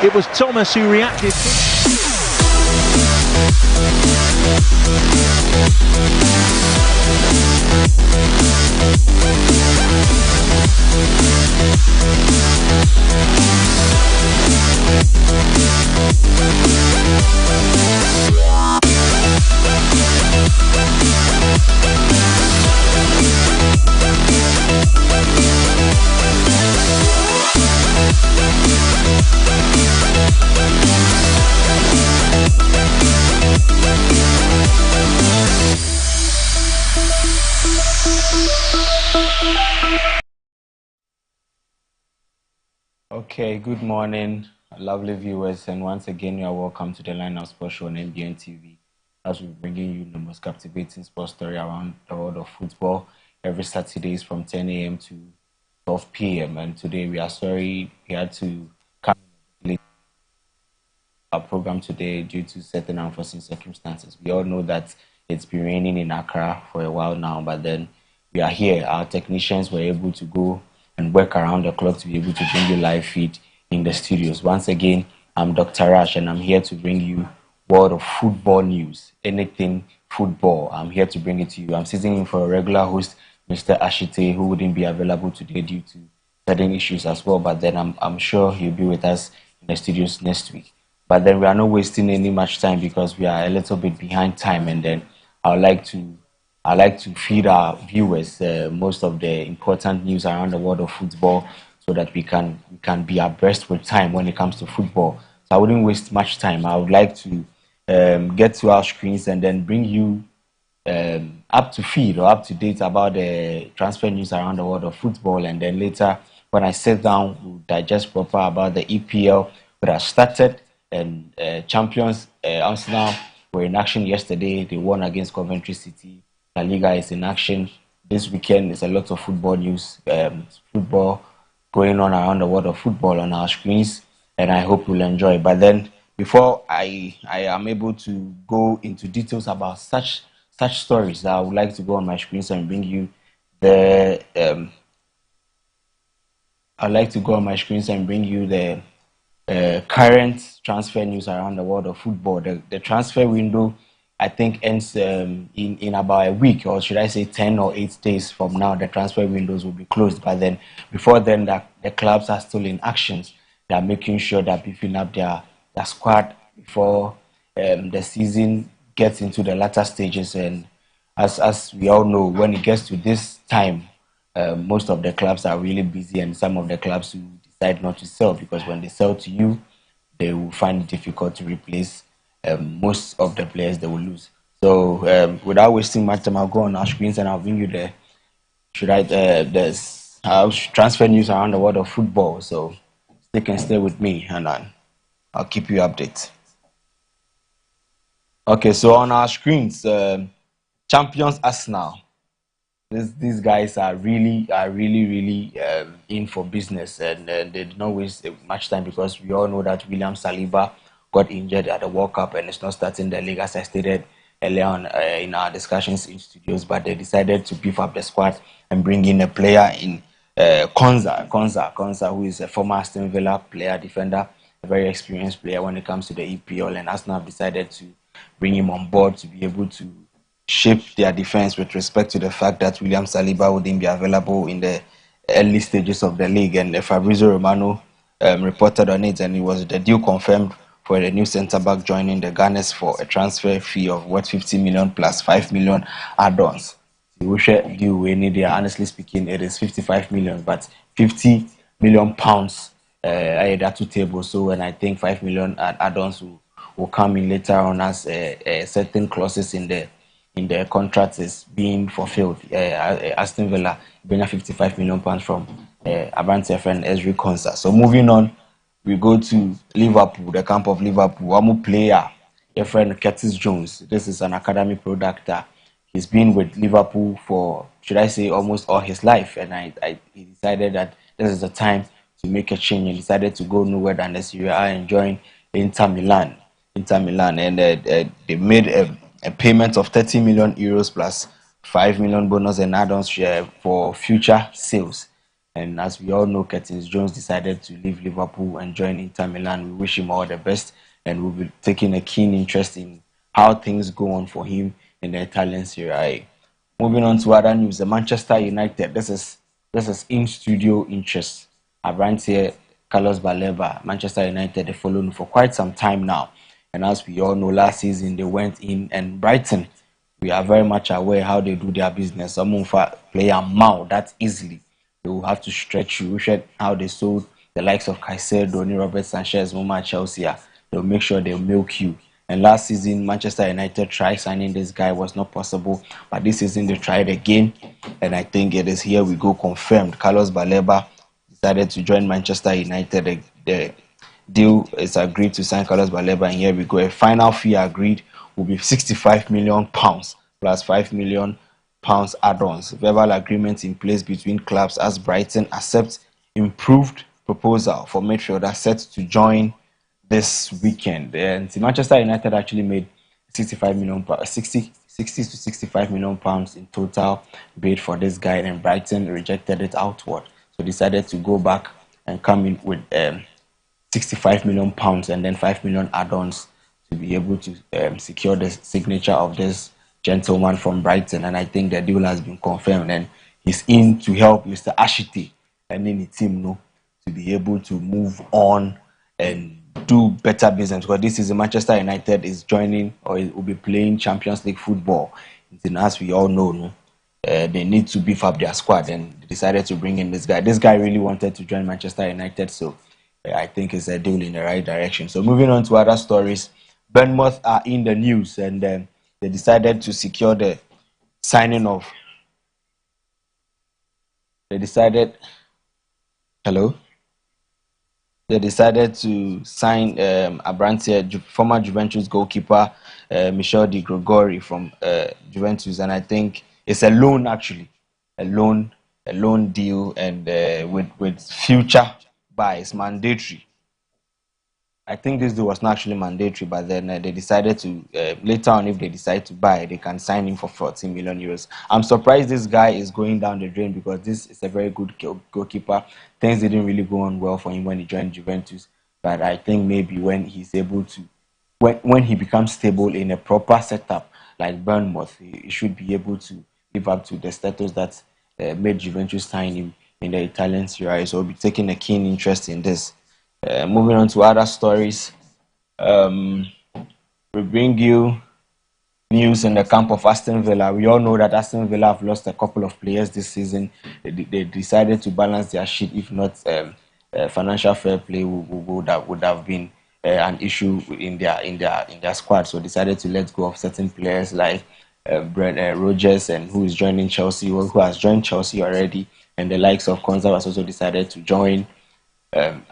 It was Thomas who reacted. Okay, good morning, lovely viewers, and once again, you are welcome to the Line of Sports Show on MBN TV, as we're bringing you the most captivating sports story around the world of football every Saturdays from 10 a.m. to 12 p.m. And today, we are sorry we had to come late our program today due to certain unforeseen circumstances. We all know that it's been raining in Accra for a while now, but then we are here. Our technicians were able to go and work around the clock to be able to bring you live feed in the studios. Once again, I'm Dr. Rash, and I'm here to bring you world of football news, anything football. I'm here to bring it to you. I'm sitting in for a regular host, Mr. Ashite, who wouldn't be available today due to certain issues as well, but then I'm sure he'll be with us in the studios next week. But then we are not wasting any much time because we are a little bit behind time, and then I like to feed our viewers most of the important news around the world of football so that we can be abreast with time when it comes to football. So I wouldn't waste much time. I would like to get to our screens and then bring you up to feed or up to date about the transfer news around the world of football, and then later when I sit down, we'll digest proper about the EPL that has started, and champions Arsenal were in action yesterday. They won against Coventry City. La Liga is in action this weekend. There's a lot of football news, football going on around the world of football on our screens, and I hope you'll enjoy. But then, before I am able to go into details about such stories, I would like to go on my screens and bring you the. I'd like to go on my screens and bring you the current transfer news around the world of football. The transfer window, I think, ends in about a week, or should I say 10 or 8 days from now. The transfer windows will be closed. But then, before then, the clubs are still in actions. They are making sure that beefing up their squad before the season gets into the latter stages. And as we all know, when it gets to this time, most of the clubs are really busy, and some of the clubs who decide not to sell, because when they sell to you, they will find it difficult to replace most of the players they will lose. So without wasting much time, I'll go on our screens and I'll bring you the transfer news around the world of football. So they can stay with me, and I'll keep you updated. Okay, so on our screens, champions Arsenal. These guys are really in for business, and they did not waste much time because we all know that William Saliba got injured at the World Cup and is not starting the league, as I stated earlier on in our discussions in studios. But they decided to beef up the squad and bring in a player in Konsa, who is a former Aston Villa player, defender, a very experienced player when it comes to the EPL, and Arsenal have decided to bring him on board to be able to shape their defense with respect to the fact that William Saliba wouldn't be available in the early stages of the league. And Fabrizio Romano reported on it, and it was the deal confirmed for the new centre-back joining the Gunners for a transfer fee of what, 50 million plus 5 million add-ons. Honestly speaking, it is 55 million, but 50 million pounds at two tables. So, and I think 5 million add-ons will come in later on as certain clauses in the contract is being fulfilled. Aston Villa bring 55 million pounds from Abante friend Ezri Konsa. So moving on, we go to Liverpool, the camp of Liverpool. One player, your friend Curtis Jones. This is an academy product. He's been with Liverpool for, should I say, almost all his life, and he decided that this is the time to make a change. He decided to go nowhere than the Serie A and join Inter Milan, and they made a payment of 30 million euros plus 5 million bonus and add-ons share for future sales. And as we all know, Curtis Jones decided to leave Liverpool and join Inter Milan. We wish him all the best, and we'll be taking a keen interest in how things go on for him in the Italian Serie A. Moving on to other news, the Manchester United. This is in studio interest. Here, Carlos Baleba, Manchester United, they followed for quite some time now. And as we all know, last season they went in, and Brighton, we are very much aware how they do their business. Some play a mouth that easily. They will have to stretch you. We said how they sold the likes of Caicedo, Donny Robert Sanchez, Moma Chelsea. They'll make sure they'll milk you. And last season, Manchester United tried signing this guy, was not possible. But this season, they tried again. And I think it is here we go confirmed. Carlos Baleba decided to join Manchester United. The deal is agreed to sign Carlos Baleba. And here we go. A final fee agreed will be £65 million plus £5 million add-ons. Verbal agreement in place between clubs as Brighton accepts improved proposal for midfielder set to join this weekend. And Manchester United actually made 65 million, 60 to 65 million pounds in total bid for this guy, and Brighton rejected it outward. So decided to go back and come in with 65 million pounds and then 5 million add-ons to be able to secure the signature of this gentleman from Brighton. And I think the deal has been confirmed, and he's in to help Mr. Ashiti and then the team to be able to move on and do better business, because this is Manchester United is joining, or will be playing Champions League football. And as we all know, they need to beef up their squad, and they decided to bring in this guy. This guy really wanted to join Manchester United, so I think it's a deal in the right direction. So moving on to other stories, Bournemouth are in the news, and they decided to secure the signing of. They decided. Hello. They decided to sign Abrantia, former Juventus goalkeeper Michel Di Gregori from Juventus, and I think it's a loan actually, a loan deal, and with future buys mandatory. I think this deal was not actually mandatory, but then they decided to later on, if they decide to buy, they can sign him for 14 million euros. I'm surprised this guy is going down the drain, because this is a very good goalkeeper. Things didn't really go on well for him when he joined Juventus, but I think maybe when he's able to, when he becomes stable in a proper setup like Bournemouth, he should be able to live up to the status that made Juventus sign him in the Italian Serie A. So we'll be taking a keen interest in this. Moving on to other stories, we bring you news in the camp of Aston Villa. We all know that Aston Villa have lost a couple of players this season. They decided to balance their sheet. If not, financial fair play would have been an issue in their squad. So decided to let go of certain players like Brent Rogers, and who is joining Chelsea, who has joined Chelsea already, and the likes of Konza has also decided to join.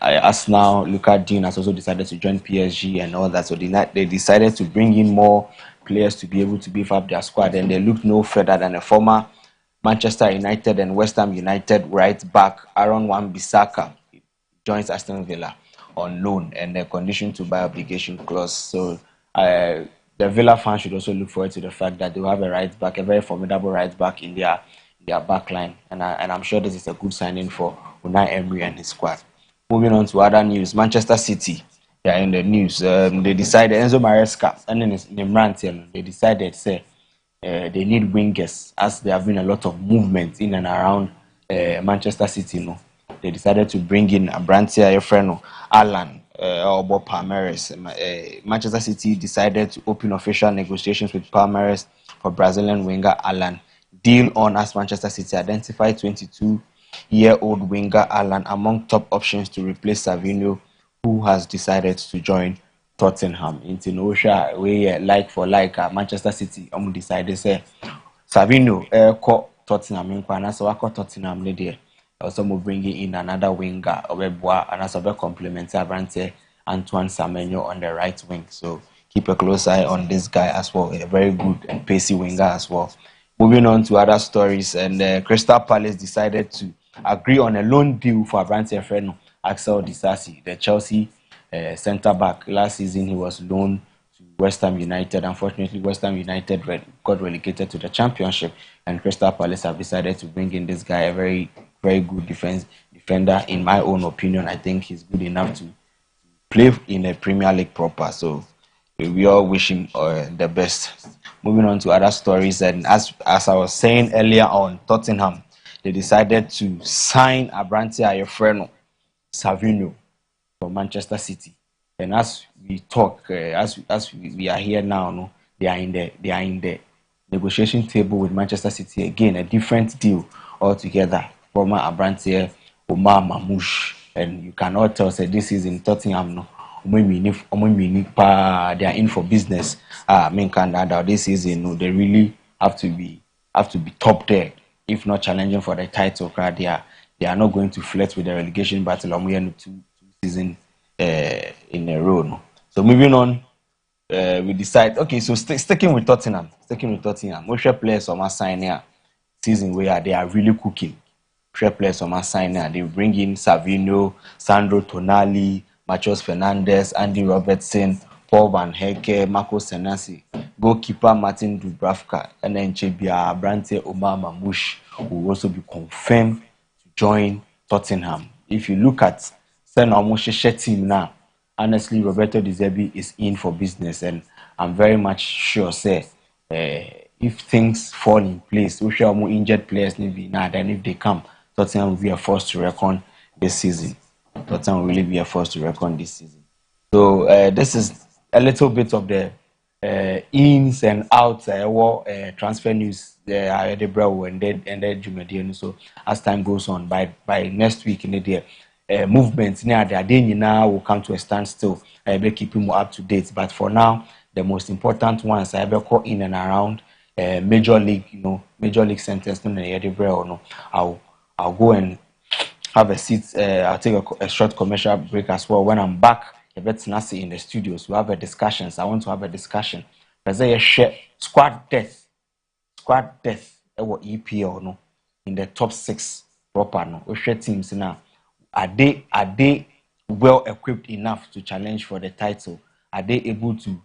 Arsenal, Luka Dean has also decided to join PSG and all that. So they decided to bring in more players to be able to beef up their squad, and they look no further than a former Manchester United and West Ham United right back Aaron Wan-Bissaka joins Aston Villa on loan, and the condition to buy obligation clause. So the Villa fans should also look forward to the fact that they will have a right back, a very formidable right back in their back line, and I'm sure this is a good signing for Unai Emery and his squad. Moving on to other news, Manchester City, they are in the news. They decided, Enzo Maresca and then Nimrantiel, they decided, say, they need wingers, as there have been a lot of movement in and around Manchester City. They decided to bring in Abrantia Efreno, Alan, Obo Palmeiras. Manchester City decided to open official negotiations with Palmeiras for Brazilian winger Alan. Deal on as Manchester City identified 22-year-old winger Alan among top options to replace Savinho, who has decided to join Tottenham. Into Osha, we like for like Manchester City, decided say Savinho Tottenham and so Tottenham there. Also bringing in another winger, Obeboa, and also complement Abrante Antoine Semenyo on the right wing. So keep a close eye on this guy as well. A very good and pacey winger as well. Moving on to other stories, and Crystal Palace decided to agree on a loan deal for Abrante Freno, Axel Disasi, the Chelsea centre back. Last season he was loaned to West Ham United. Unfortunately, West Ham United got relegated to the Championship, and Crystal Palace have decided to bring in this guy, a very very good defender. In my own opinion, I think he's good enough to play in a Premier League proper. So we all wish him the best. Moving on to other stories, and as I was saying earlier on, Tottenham, they decided to sign Abrante Ayefreno Savino from Manchester City. And as we talk, as we are here now, no, they are in the negotiation table with Manchester City again, a different deal altogether. Former Abrante Omar Mamouche, and you cannot tell say this is in Tottenham, no. They are in for business. This season, no, they really have to be top there. If not challenging for the title, they are not going to flirt with the relegation battle. Two seasons in a row. No? So moving on, we decide. Okay, so sticking with Tottenham. We share players on my sign here season where they are really cooking. Share players on my sign here. They bring in Savino, Sandro Tonali, Matheus Fernandes, Andy Robertson, Paul Van Hecke, Marco Senesi, goalkeeper Martin Dubravka, and then Chebia Abrante Omar Mamouche will also be confirmed to join Tottenham. If you look at Mamouche's team now, honestly, Roberto De Zerbi is in for business, and I'm very much sure, if things fall in place, we shall more injured players maybe now. Then if they come, Tottenham will be a force to reckon this season. Tottenham will really be a force to reckon this season. So this is a little bit of the ins and outs transfer news and then Jumedian. So as time goes on, by next week in the day, movements near the day now will come to a standstill. I will keep him up to date. But for now, the most important ones I will call in and around major league centers. I'll go and have a seat. I'll take a short commercial break as well. When I'm back, Yvette Nasi in the studios, we have a discussion. So I want to have a discussion. There's a share squad death, EPL no in the top 6 proper no. We share teams now. Are they well equipped enough to challenge for the title? Are they able to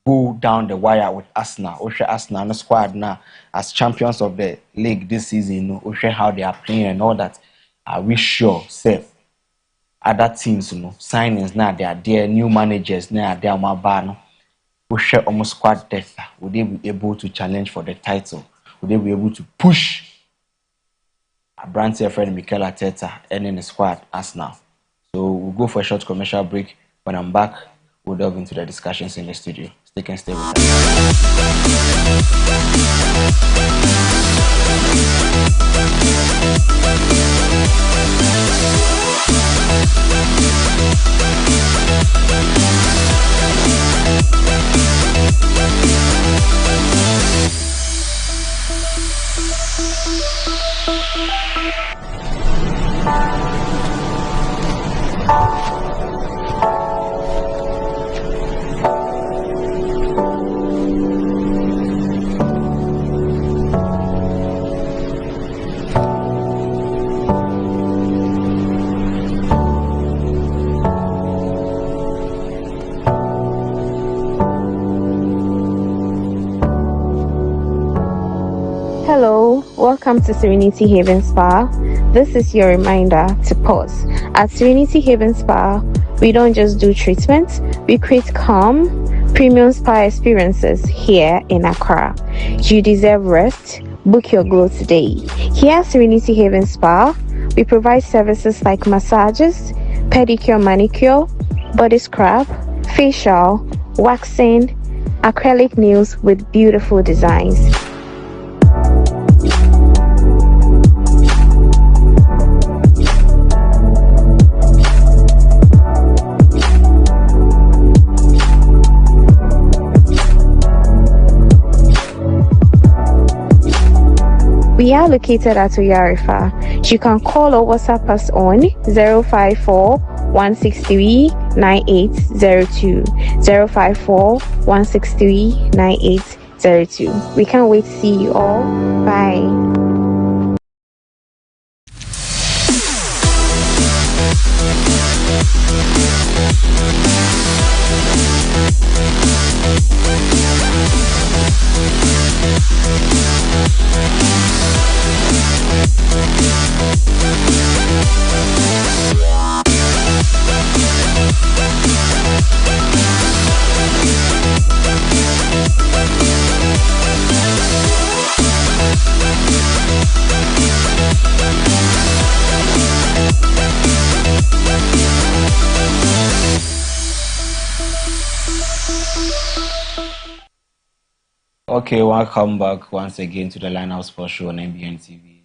go down the wire with Arsenal? We share Arsenal no squad now as champions of the league this season. No, we share how they are playing and all that. Are we sure, say, other teams, signings now they are there, new managers now they are my we share almost squad depth. Would they be able to challenge for the title? Would they be able to push Abrante friend Mikel Arteta and in the squad as now? So we'll go for a short commercial break. When I'm back, we'll delve into the discussions in the studio. Stay with us. Hello, welcome to Serenity Haven Spa. This is your reminder to pause. At Serenity Haven Spa, we don't just do treatments, we create calm, premium spa experiences here in Accra. You deserve rest. Book your glow today. Here at Serenity Haven Spa, we provide services like massages, pedicure, manicure, body scrub, facial, waxing, acrylic nails with beautiful designs. We are located at Oyarifa. You can call or WhatsApp us on 054 163 9802. 054 163 9802. We can't wait to see you all. Bye. Okay, welcome back once again to the Linehouse Sports Show on NBN TV.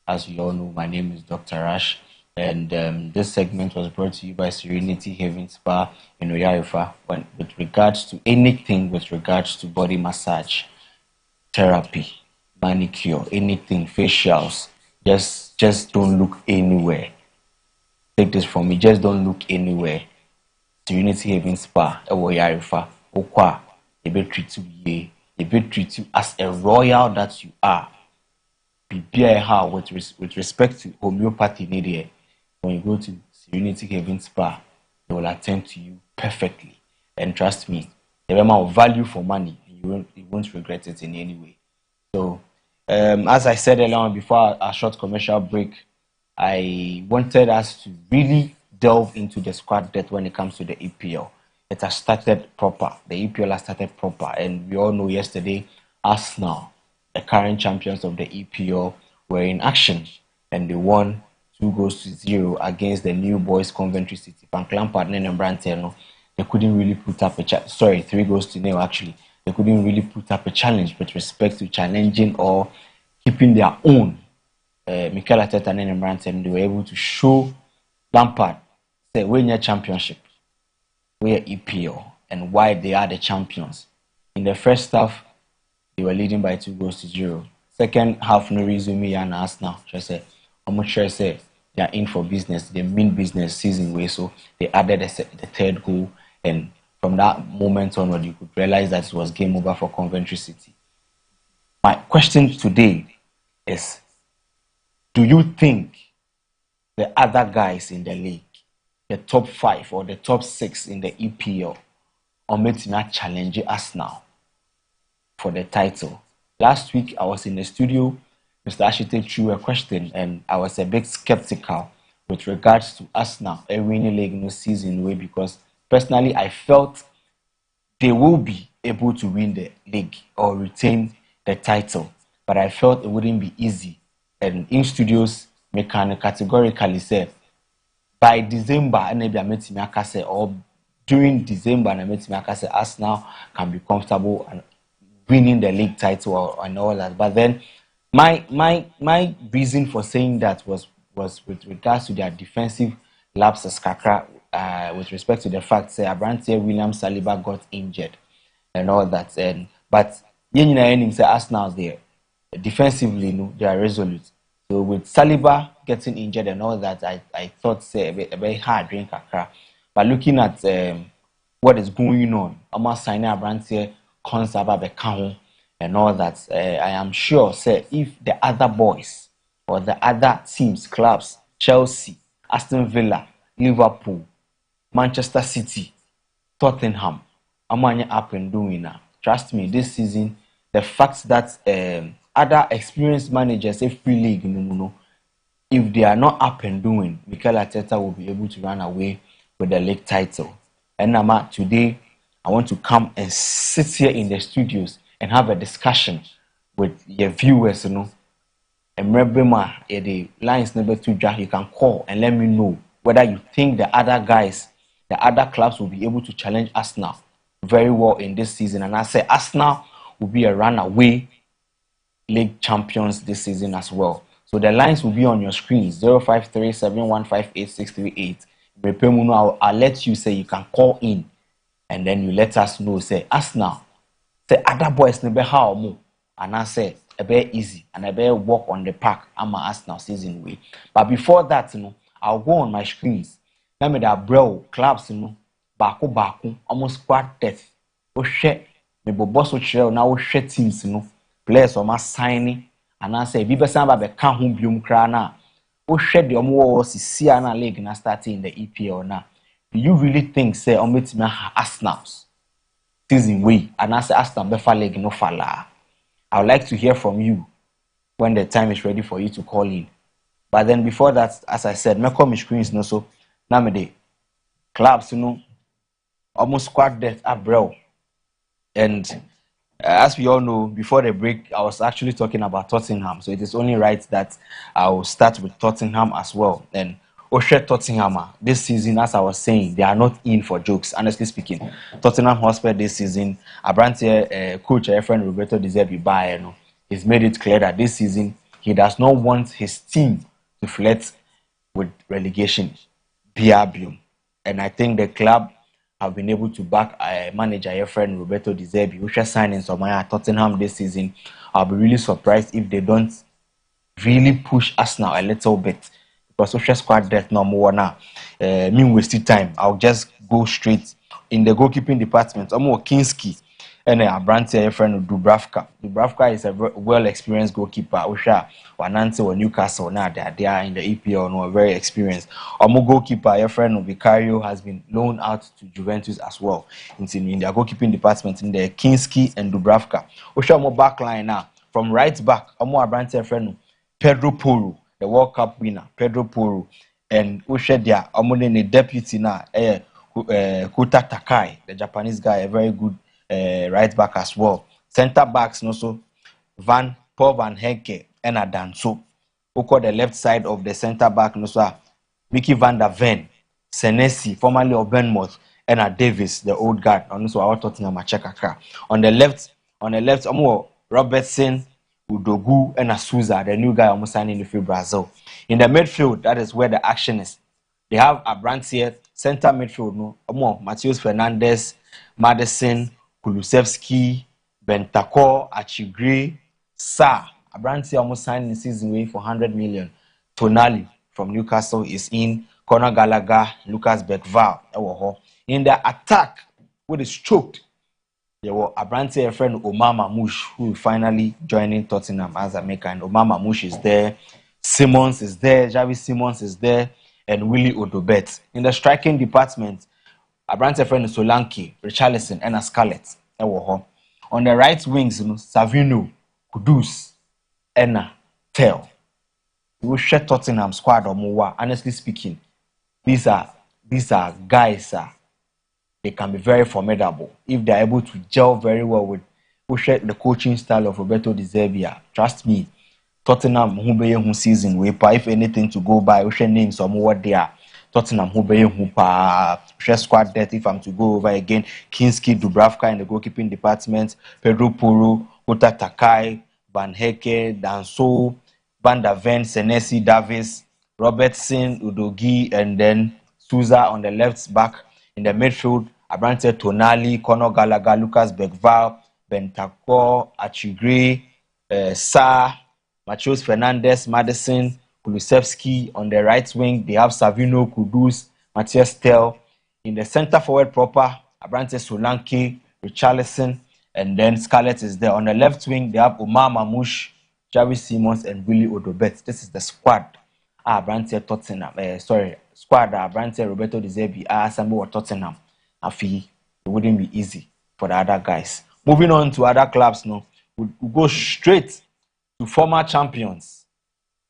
As you all know, my name is Dr. Rash, and this segment was brought to you by Serenity Haven Spa in Oyarifa with regards to anything with regards to body massage, therapy, manicure, anything, facials. Just don't look anywhere. Take this from me, just don't look anywhere. Serenity Haven Spa, Oyarifa, Okwa, they treat you ye. They treat you as a royal that you are. Prepare how with respect to homeopathy needed. When you go to Serenity Haven Spa, they will attend to you perfectly. And trust me, the amount of value for money, you won't regret it in any way. So, as I said earlier on before our short commercial break, I wanted us to really delve into the squad depth when it comes to the EPL. It has started proper. The EPL has started proper, and we all know yesterday, Arsenal, the current champions of the EPL, were in action, and they won 2-0 against the new boys Coventry City. Frank Lampard and Branteno, they couldn't really put up a 3-0 actually. They couldn't really put up a challenge with respect to challenging or keeping their own. Mikel Arteta and Branteno, they were able to show Lampard, say, win your championship, win EPL, and why they are the champions. In the first half, they were leading by 2-0. Second half, no reason me and Arsenal. I'm not sure say they are in for business. They mean business season way. So they added the third goal, and from that moment onward, you could realize that it was game over for Coventry City. My question today is: do you think the other guys in the league, the top 5 or the top 6 in the EPL, are making that challenge Arsenal for the title? Last week, I was in the studio. Mr. Ashite threw a question, and I was a bit skeptical with regards to Arsenal winning league no season way, because personally, I felt they will be able to win the league or retain the title, but I felt it wouldn't be easy. And in studios, me can categorically say by December, or during December, Arsenal can be comfortable and winning the league title and all that. But then my reason for saying that was with regards to their defensive lapses, with respect to the fact that Abrantia William Saliba got injured and all that. But Arsenal there defensively, they are resolute. So with Saliba getting injured and all that, I thought say a very hard drink Kakra. But looking at what is going on, almost signing Abrantia Konsaba Bekahon and all that, I am sure say if the other boys or the other teams, clubs, Chelsea, Aston Villa, Liverpool, Manchester City, Tottenham, Amanya up and doing now. Trust me, this season, the fact that other experienced managers, say free league, if they are not up and doing, Mikel Arteta will be able to run away with the league title. And today, I want to come and sit here in the studios and have a discussion with your viewers, And remember, the lines number 2, you can call and let me know whether you think the other guys, the other clubs will be able to challenge Arsenal very well in this season. And I say Arsenal will be a runaway league champions this season as well. So the lines will be on your screen: 0537158638. I'll let you say you can call in, and then you let us know, say Arsenal, say other boys never how more, and I say a bit easy and a bit walk on the park. I'm Arsenal season way. But before that, I'll go on my screens. Let me that bro clubs, baku almost squad death. Oh shit, me boss will now oh shit teams, players or my signing, and I say if you be can home biom krana. Oh shit, the see na league na starting in the EPL now. Do you really think say Arsenal's season way and I say Arsenal befa league no fala? I would like to hear from you when the time is ready for you to call in. But then before that, as I said, make my screens so now me clubs almost squad death at bro. And as we all know, before the break, I was actually talking about Tottenham. So it is only right that I will start with Tottenham as well. And Oshe Tottenham this season, as I was saying, they are not in for jokes. Honestly speaking, Tottenham Hotspur this season, Abrante coach friend Roberto De Zerbi Bayern, he's made it clear that this season he does not want his team to flirt with relegation, Biabium. And I think the club have been able to back manager friend Roberto De Zerbi, who shall sign in Somalia at Tottenham this season. I'll be really surprised if they don't really push Arsenal a little bit, because social squad depth no more now. Me wasting time. I'll just go straight in the goalkeeping department. I'm more Kinski and a Branty friend of Dubravka. Dubravka is a well experienced goalkeeper. Osha Wanante or Newcastle now they are in the EPL no very experienced. Omo goalkeeper your friend of Vicario has been loaned out to Juventus as well. In their goalkeeping department in the Kinski and Dubravka. Osha Omo backline now from right back. Omo Branty friend Pedro Porro, the World Cup winner, Pedro Porro, and Ushedia, Omone deputy now, Kota Takai, the Japanese guy, a very good right back as well. Center backs, also Paul Van Henke, and Adanso. Who call the left side of the center back, also Mickey van der Ven, Senesi, formerly of Bournemouth, and Davis, the old guard, and also our Tottenham Machekaka. On the left, Robertson, Udogu and Asuza, the new guy almost signing in Brazil. In the midfield, that is where the action is. They have Abrante, center midfield, no, Matheus Fernandes, Madison, Kulusevski, Bentancur, Achigre, Sa. Abrante almost signed in season way for 100 million. Tonali from Newcastle is in. Conor Gallagher, Lucas Bergvall. In the attack, what is choked. There were Abrante friend Omar Mamouche, who is finally joining Tottenham as a maker, and Omar Mamouche is there, Simmons is there, Javi Simmons is there, and Willie Odobert. In the striking department, Abrante friend Solanke, Richarlison, and Scarlett. On the right wings, Savino, Kudus, and Tel. We share Tottenham squad or more. Honestly speaking, these are guys. They can be very formidable if they are able to gel very well with the coaching style of Roberto De Zerbi. Trust me, Tottenham who be who season we if anything to go by, we share names some what they are. Tottenham who be who share squad depth if I'm to go over again. Kinski, Dubravka in the goalkeeping department, Pedro Porro, Kota Takai, Van Heke, Danso, Van der Ven, Senesi, Davis, Robertson, Udogi, and then Souza on the left back. In the midfield, Abrante Tonali, Conor Gallagher, Lucas Bergvall, Bentancur, Achigre, Sa, Matheus Fernandes, Madison, Kulusevski. On the right wing, they have Savino, Kudus, Matthias Tel. In the center forward proper, Abrante Solanke, Richarlison, and then Scarlett is there. On the left wing, they have Omar Mamouche, Javi Simmons, and Willie Odobert. This is the squad. Abrante Tottenham. Squad Abrante Roberto De Zerbi assemble Tottenham. I feel it wouldn't be easy for the other guys. Moving on to other clubs now, we'll go straight to former champions.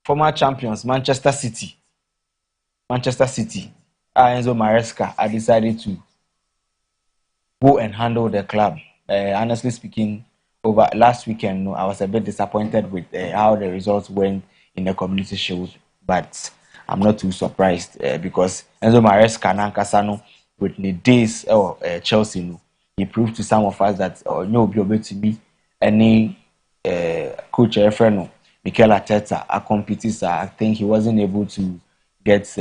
Former champions, Manchester City. Enzo Maresca, I decided to go and handle the club. Honestly speaking, over last weekend, I was a bit disappointed with how the results went in the Community Shield, but I'm not too surprised because Enzo Maresca Nankasano with the days of Chelsea, he proved to some of us that no be able to be any coach friend Mikel Arteta accompanies. I think he wasn't able to get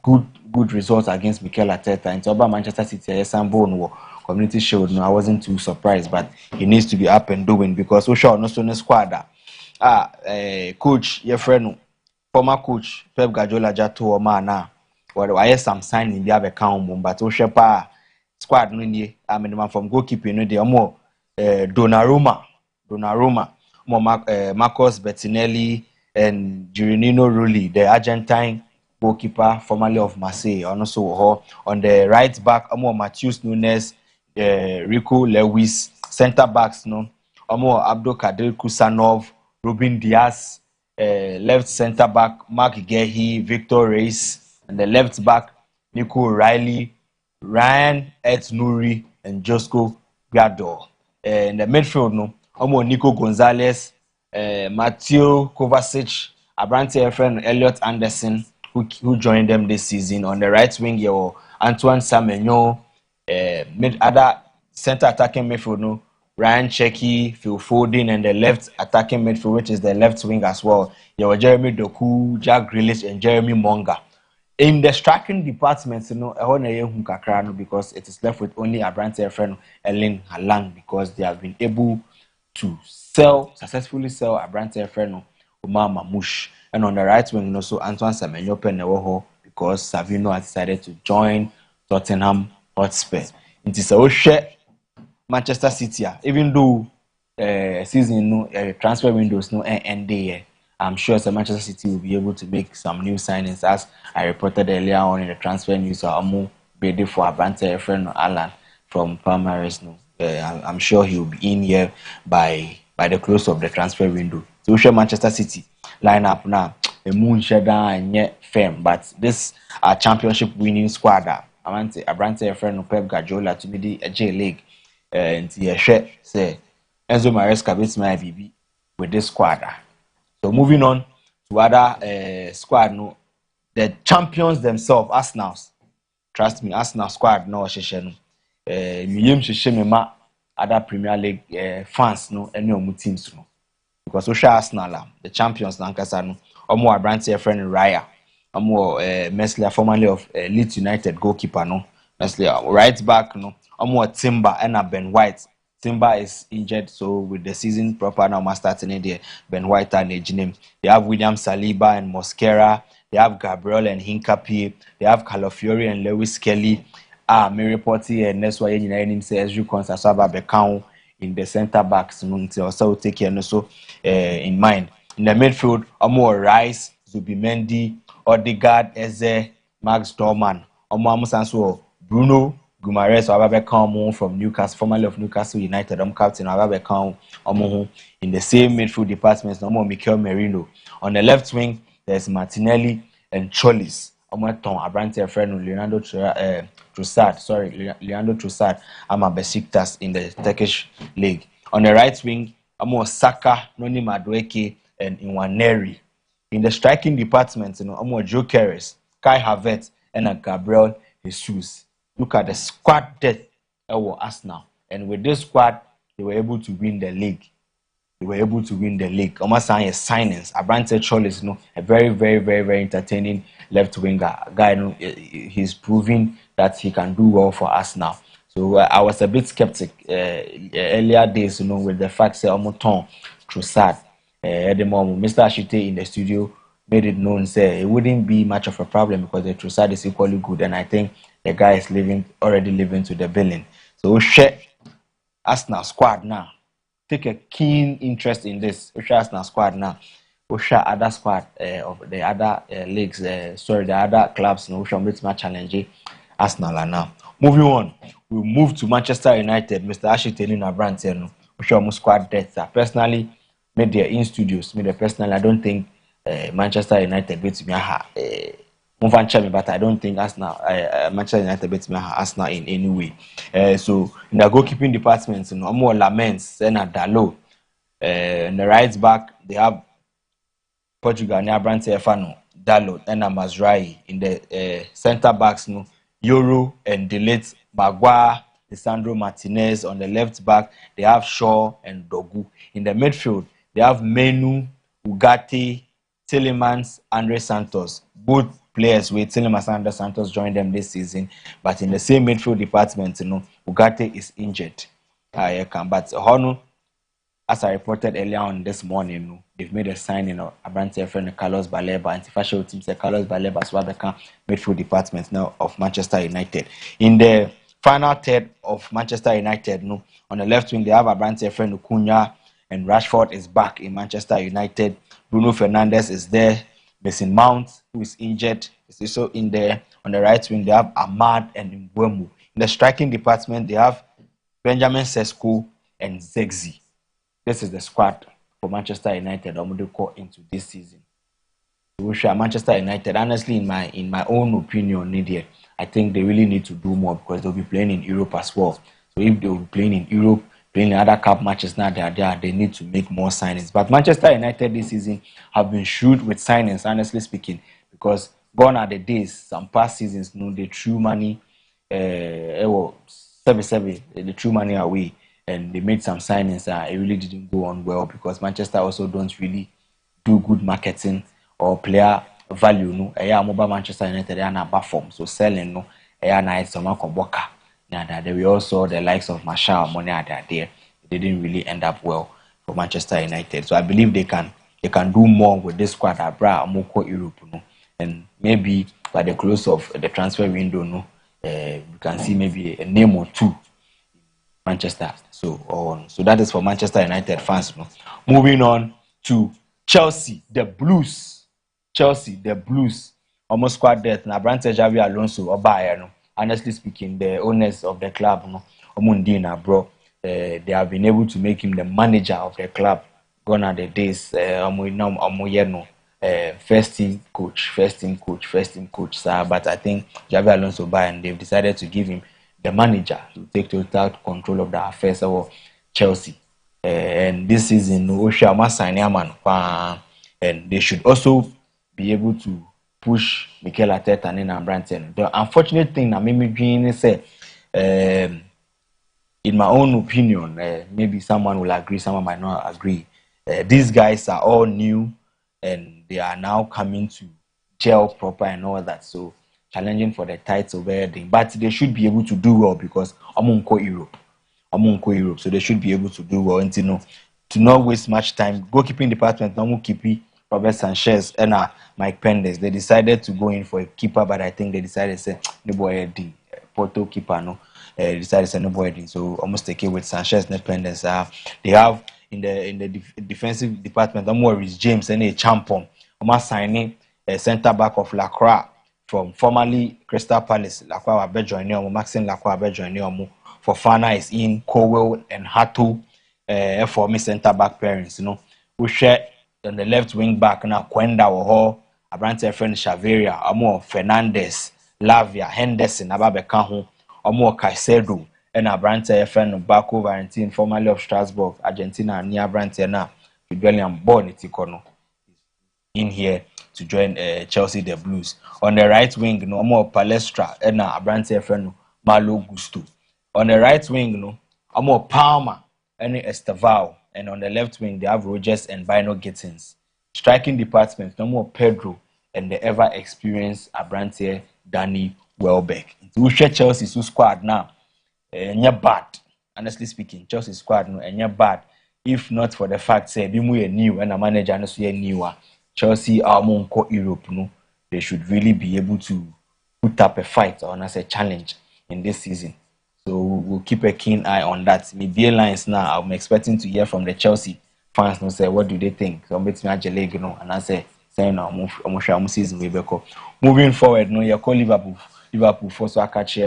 good results against Mikel Arteta. And about Manchester City, Community Shield, I wasn't too surprised, but he needs to be up and doing because we shall not the squad. Coach, your friend, former coach Pep Guardiola Jato Omana, or I some sign in the other account, but Oshepa squad no ni. I mean, from goalkeeping, no, they are more Donnarumma, more Marcos Bettinelli and Giannino Rulli, the Argentine goalkeeper, formerly of Marseille, and also on the right back, more Matheus Nunes, Rico Lewis, centre backs, no, more Abdul Kadir Kusanov, Ruben Diaz, left centre back, Mark Gehi, Victor Reis, and the left back, Nico Riley, Ryan Nouri, and Josko Gado. In the midfield, no, Nico Gonzalez, Mateo Kovacic, Abrante friend Elliot Anderson, who joined them this season. On the right wing, your Antoine Semenyo, mid other center attacking midfield, no, Ryan Cherki, Phil Foden, and the left attacking midfield, which is the left wing as well. You have Jeremy Doku, Jack Grealish, and Jeremy Monga. In the striking department, because it is left with only Abrante friend Erling Haaland, because they have been able to successfully sell Abrante friend Omar Mamouche. And on the right wing, also Antoine Semenyo Penewoho, because Savino has decided to join Tottenham Hotspur. It is a share Manchester City, even though season transfer windows no end there. I'm sure Manchester City will be able to make some new signings, as I reported earlier on in the transfer news. Amu bidding for Abrante friend Alan from Palmeiras. No, I'm sure he will be in here by the close of the transfer window. So we show Manchester City lineup now. A moon shada and yet firm, but this championship winning squad. Abrante friend Pep Guardiola to be the J League. And he say Enzo Maresca beats my BB with this squad. So moving on to other squad, no, the champions themselves, Arsenal. Trust me, Arsenal squad no shishenu. Miyem other Premier League fans no any omu teams no. Because we Arsenal the champions nankasa no. Omo Abrante friend Raya. Omo Meslier formerly of Leeds United goalkeeper no. Meslier right back no. Omo Timber and Ben White. Timber is injured, so with the season proper now, starting in there, Ben White and Ejinem. They have William Saliba and Mosquera. They have Gabriel and Hincapié. They have Calafiori and Lewis Kelly. Mary Potty and that's why you know says you can Bekau in the centre backs. Also take care also in mind. In the midfield, Omo Rice, Zubimendi, Odegaard, Eze, Max Dorman, Omo Amusanso, Bruno Gumares Ababekam from Newcastle, formerly of Newcastle United, captain Ababekam in the same midfield departments, no more Mikel Merino. On the left wing, there's Martinelli and Cholis. Abrante friend Leandro Trossard, Leandro Trossard, Besiktas in the Turkish league. On the right wing, Saka, Noni Madueke, and Nwaneri. In the striking department, Joe Keres, Kai Havertz, and Gabriel Jesus. Look at the squad depth of Arsenal, and with this squad, they were able to win the league. Almost signings. Abrante Cholis, a very, very, very, very entertaining left winger guy. He's proving that he can do well for us now. So I was a bit skeptic earlier days, with the fact that Omoton Trossard, at the moment, Mr. Ashite in the studio made it known, say it wouldn't be much of a problem because the Trossard is equally good, and I think the guy is already living to the billing. So we share Arsenal squad now. Take a keen interest in this. We share Arsenal squad now. We share other squad of the other leagues. The other clubs. We shall meet my challenge Arsenal now. Moving on, we move to Manchester United. Mr. Ashitelin Abrante. We shall move squad depth. Personally, made their in studios. I don't think Manchester United beats me. But I don't think Arsenal, Manchester United beats me Arsenal in any way. So in the goalkeeping department, more Laments, and Dalo. In the right back, they have Portugal, Abrante Efano, Dalo, and Mazraoui. In the centre backs, Euro and Delete, Maguire, Lisandro Martinez. On the left back, they have Shaw and Dogu. In the midfield, they have Menu, Ugarte, Tielemans, Andre Santos. Both players with Tielemans and Andre Santos joined them this season, but in the same midfield department, Ugarte is injured. But Hono, as I reported earlier on this morning, they've made a signing of Abrante friend Carlos Baleba, and Tifasho team said Carlos Baleba as well become midfield department now of Manchester United. In the final third of Manchester United, on the left wing they have Abrante friend Cunha, and Rashford is back in Manchester United. Bruno Fernandes is there. Mason Mount, who is injured, is also in there. On the right wing, they have Ahmad and Mbeumo. In the striking department, they have Benjamin Sesko and Zegzi. This is the squad for Manchester United. I'm going to call into this season. We share Manchester United. Honestly, in my own opinion, I think they really need to do more because they'll be playing in Europe as well. So if they'll be playing in Europe, playing other cup matches now, they need to make more signings. But Manchester United this season have been shrewd with signings, honestly speaking, because gone are the days, some past seasons, no, they threw money, well, they threw money away and they made some signings that it really didn't go on well because Manchester also don't really do good marketing or player value. No, mobile Manchester United they are not bad form, so selling no, nice some Boka. Now that we also the likes of Martial, money are there. It didn't really end up well for Manchester United. So I believe they can do more with this squad at Bra Amoko Europe, no? And maybe by the close of the transfer window, no, we can see maybe a name or two Manchester. So on. So that is for Manchester United fans. No? Moving on to Chelsea, the Blues. Chelsea, the Blues. Almost squad death. Na Brante Javi Alonso or no. Honestly speaking, the owners of the club, no, Omundina, bro, they have been able to make him the manager of the club. Gone are the days, first team coach, first team coach, sir. But I think Javi Alonso by and they've decided to give him the manager to take total control of the affairs of Chelsea. And this season, Oshama Sanyama, and they should also be able to push Mikel Arteta and Branton. The unfortunate thing that made me dream is in my own opinion, maybe someone will agree, someone might not agree. These guys are all new and they are now coming to gel proper and all that. So challenging for the title wedding, but they should be able to do well because Amunko Europe, so they should be able to do well and to not waste much time. Goalkeeping department, Namu Kipi, Robert Sanchez, and Mike Pendes. They decided to go in for a keeper, but I think they decided to say no boy the Porto keeper no. Decided to say no boy so almost take it with Sanchez and Pendes. They have in the defensive department, Rhys James and a champion. Almost signing a centre back of Lacroix from formerly Crystal Palace. Lacroix will be joining Maxine Lacroix will be joining Fofana is in, Cowell and Hato for me centre back pairings. We share on the left wing back now Kwenda or Abrante friend Shaveria, Amo Fernandez, Lavia, Henderson, Ababeka ho, Amo Caicedo, and Abrante friend Baco Valentin, formerly of Strasbourg, Argentina, near Abrante na William Bonitikono in here to join Chelsea the Blues. On the right wing, Amo Palestra, and Abrante friend Malo Gusto. On the right wing, Amo Palmer and Esteval. And on the left wing, they have Rogers and Bino Gittins. Striking department, no more Pedro and the ever-experienced Abrante Danny Welbeck. We share Chelsea's squad now. And bad. Honestly speaking, Chelsea's squad no and bad. If not for the fact that Bimu new and a manager no so newer. Chelsea are more Europe, no. They should really be able to put up a fight or as a challenge in this season. So we'll keep a keen eye on that. Media lines now, I'm expecting to hear from the Chelsea fans and say, what do they think? So I'm betting a leg, and I say, saying I'm season we moving forward, you call Liverpool for so I catch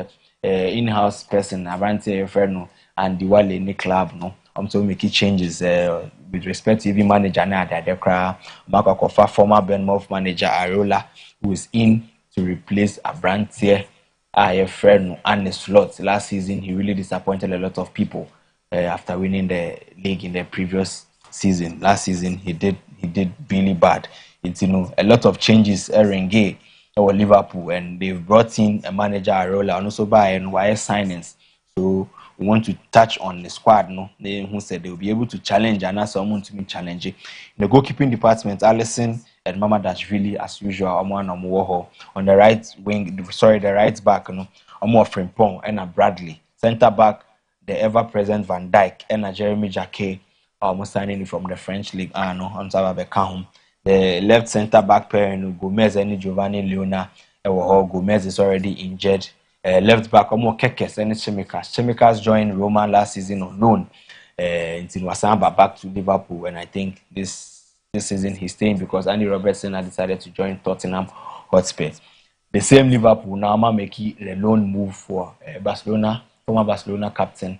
in-house person, Abrante Ferno and the Wale in the club, no. I'm to make changes with respect to even manager now that the crowd, Marco Kofa, former Bournemouth manager Areola, who is in to replace Abrante. A friend and the slot last season. He really disappointed a lot of people after winning the league in the previous season. Last season he did really bad. It's a lot of changes Renge or Liverpool, and they've brought in a manager Areola and also by NYS signings. So we want to touch on the squad. They who said they will be able to challenge and ask someone to be challenging. In the goalkeeping department, Alisson and Mamadashvili as usual. On the right wing, the right back, Frimpong and Bradley. Centre back, the ever-present Van Dijk and Jeremy Jacquet, almost signing from the French league. On Beckham. The left centre back pair, Gomez and Giovanni Leona. Gomez is already injured. Left back, Kekes and Chemicals. Chemicals joined Roma last season on loan. Until Wasamba back to Liverpool, and I think this season he's staying because Andy Robertson has decided to join Tottenham Hotspur. The same Liverpool now making the loan move for Barcelona, former Barcelona captain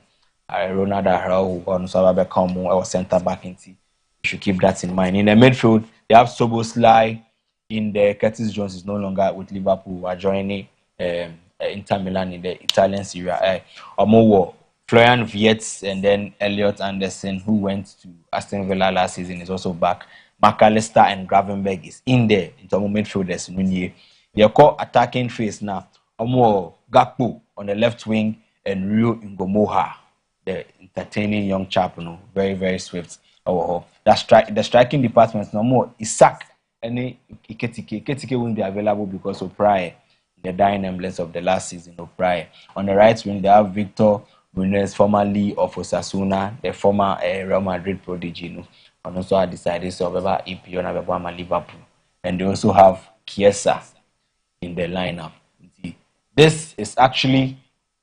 Ronald Araujo, who also become our centre back in team. You should keep that in mind. In the midfield, they have Szoboszlai. In the Curtis Jones is no longer with Liverpool. We are joining Inter Milan in the Italian Serie A. Florian Wirtz and then Elliot Anderson, who went to Aston Villa last season, is also back. McAllister and Gravenberg is in there in terms of midfielders. They call attacking phase now. Omo Gakpo on the left wing and Rio Ngomoha, the entertaining young chap, very, very swift. Oh, the striking department no more. Isaac and Iketike won't be available because of prior the dying emblems of the last season of prior. On the right wing, they have Victor Nunes, formerly of Osasuna, the former Real Madrid prodigy, and also I decided so about EPO and Liverpool. And they also have Chiesa in the lineup. This is actually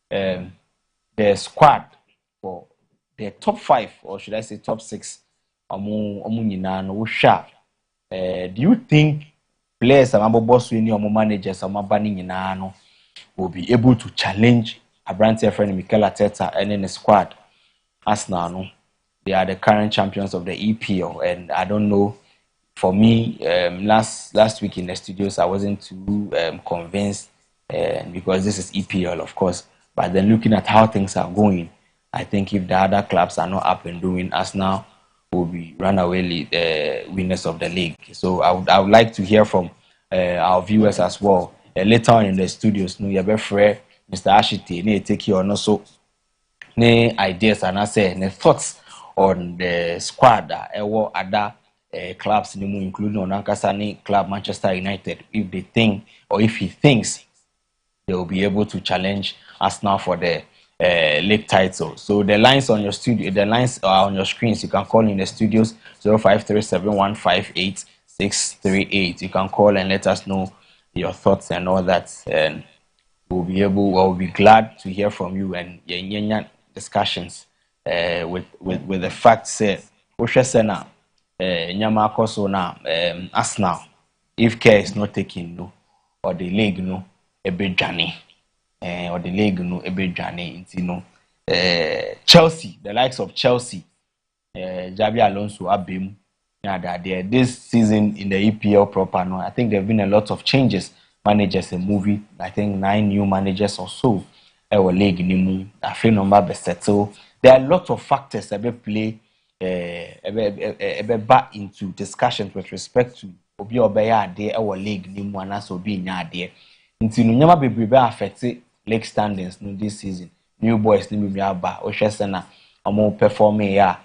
the squad for the top 5, or should I say top 6. Do you think players and boss managers will be able to challenge a brand friend Mikel Arteta and in the squad? As now, they are the current champions of the EPL, and I don't know. For me, last week in the studios, I wasn't too convinced because this is EPL, of course. But then looking at how things are going, I think if the other clubs are not up and doing, Arsenal will be runaway winners of the league. So I would like to hear from our viewers as well. Later on in the studios, you have Mr. Ashite, take your also ideas and I say thoughts on the squad or other clubs, including Onankasani club Manchester United, if they think or if he thinks they will be able to challenge Arsenal for the league title. So the lines on your studio, the lines are on your screens. You can call in the studios 0537158638. You can call and let us know your thoughts and all that, and we'll be glad to hear from you and discussions with the facts. Oshesena Nyama Koso na Arsenal, if care is not taken, no, or the league, no, a bit journey, or the league, no, a bit journey, Chelsea, the likes of Chelsea, Javi Alonso, Abim, this season in the EPL proper, no, I think there have been a lot of changes. Managers a movie, I think 9 new managers or so. Our league nimu, I feel number best settle. There are a lot of factors that play back into discussions with respect to obi obeya there our league nimu and also being there. Until nyama be affect league standings no this season. New boys nimu biaba Oshesena amo performing ya.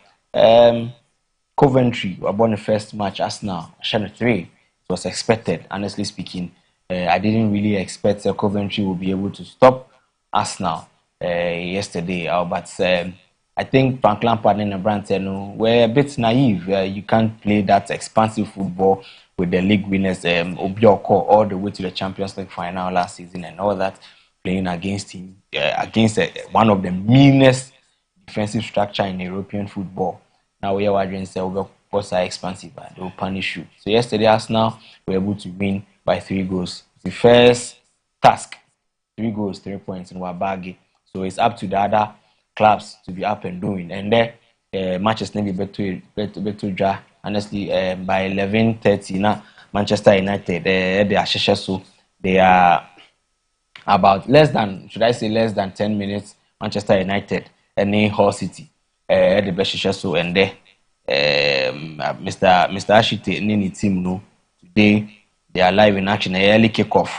Coventry were born the first match Arsenal, Channel 3. It was expected, honestly speaking. I didn't really expect Coventry will be able to stop Arsenal yesterday. But I think Frank Lampard and Branton were a bit naive. You can't play that expansive football with the league winners, Obioko, all the way to the Champions League final last season and all that, playing against him, against one of the meanest defensive structure in European football. Now we are wondering, what's are expansive, but they will punish you. So yesterday, Arsenal were able to win by 3 goals. The first task, 3 goals, 3 points in Wabagi. So it's up to the other clubs to be up and doing. And there, matches maybe better. Honestly, by 11:30 now, Manchester United, they are so they are about less than 10 minutes. Manchester United and Hull City, the best so and there, Mr. Ashite Nini team no today. They are live in action. Early kickoff,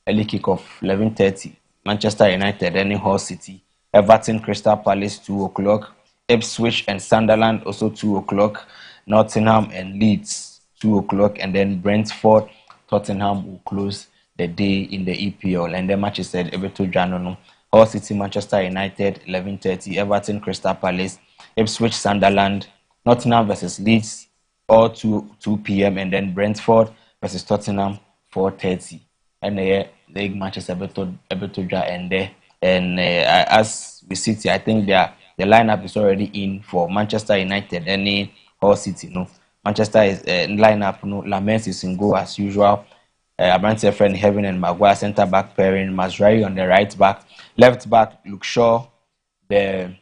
11:30. Manchester United, and Hull City, Everton, Crystal Palace, 2:00. Ipswich and Sunderland also 2:00. Nottingham and Leeds, 2:00, and then Brentford, Tottenham will close the day in the EPL. And the match is said Everton Janono, Hull City, Manchester United, 11:30. Everton, Crystal Palace, Ipswich, Sunderland, Nottingham versus Leeds, all 2 p.m. and then Brentford versus Tottenham 4:30, and the league matches Everton and there. And as we sit here, I think the lineup is already in for Manchester United and Hull City. No, Manchester is lineup. No, Lamens is in goal as usual. Abrante friend Heaven and Maguire centre back pairing. Mazraoui on the right back, left back Luke Shaw, the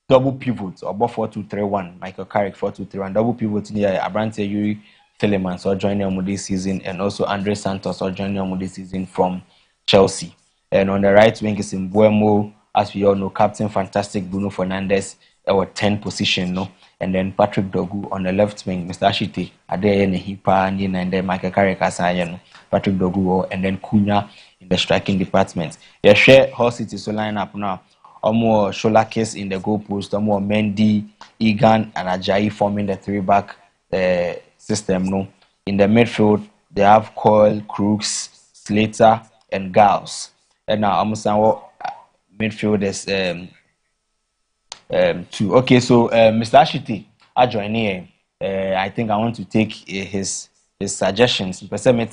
double pivot or 4-2-3-1. Michael Carrick 4-2-3-1 double pivot near Abrante Yuri Telemans or joining them this season, and also Andre Santos or joining them this season from Chelsea. And on the right wing is Mbuemo, as we all know, Captain Fantastic Bruno Fernandes or 10 position, no, and then Patrick Dogu on the left wing, Mr. Ashite, Ade Nehipa, and then Michael Carrick Asayano, Patrick Dogu, and then Cunha in the striking department. Yeah, share Hull City so line up now. More Sholakis in the goalpost, more Mendy, Egan, and Ajayi forming the three-back system. No, in the midfield they have Coyle, Crooks, Slater, and Gauss. And now I'm saying midfield is two. Okay, so Mr. Ashiti, I join here. I think I want to take his suggestions. Person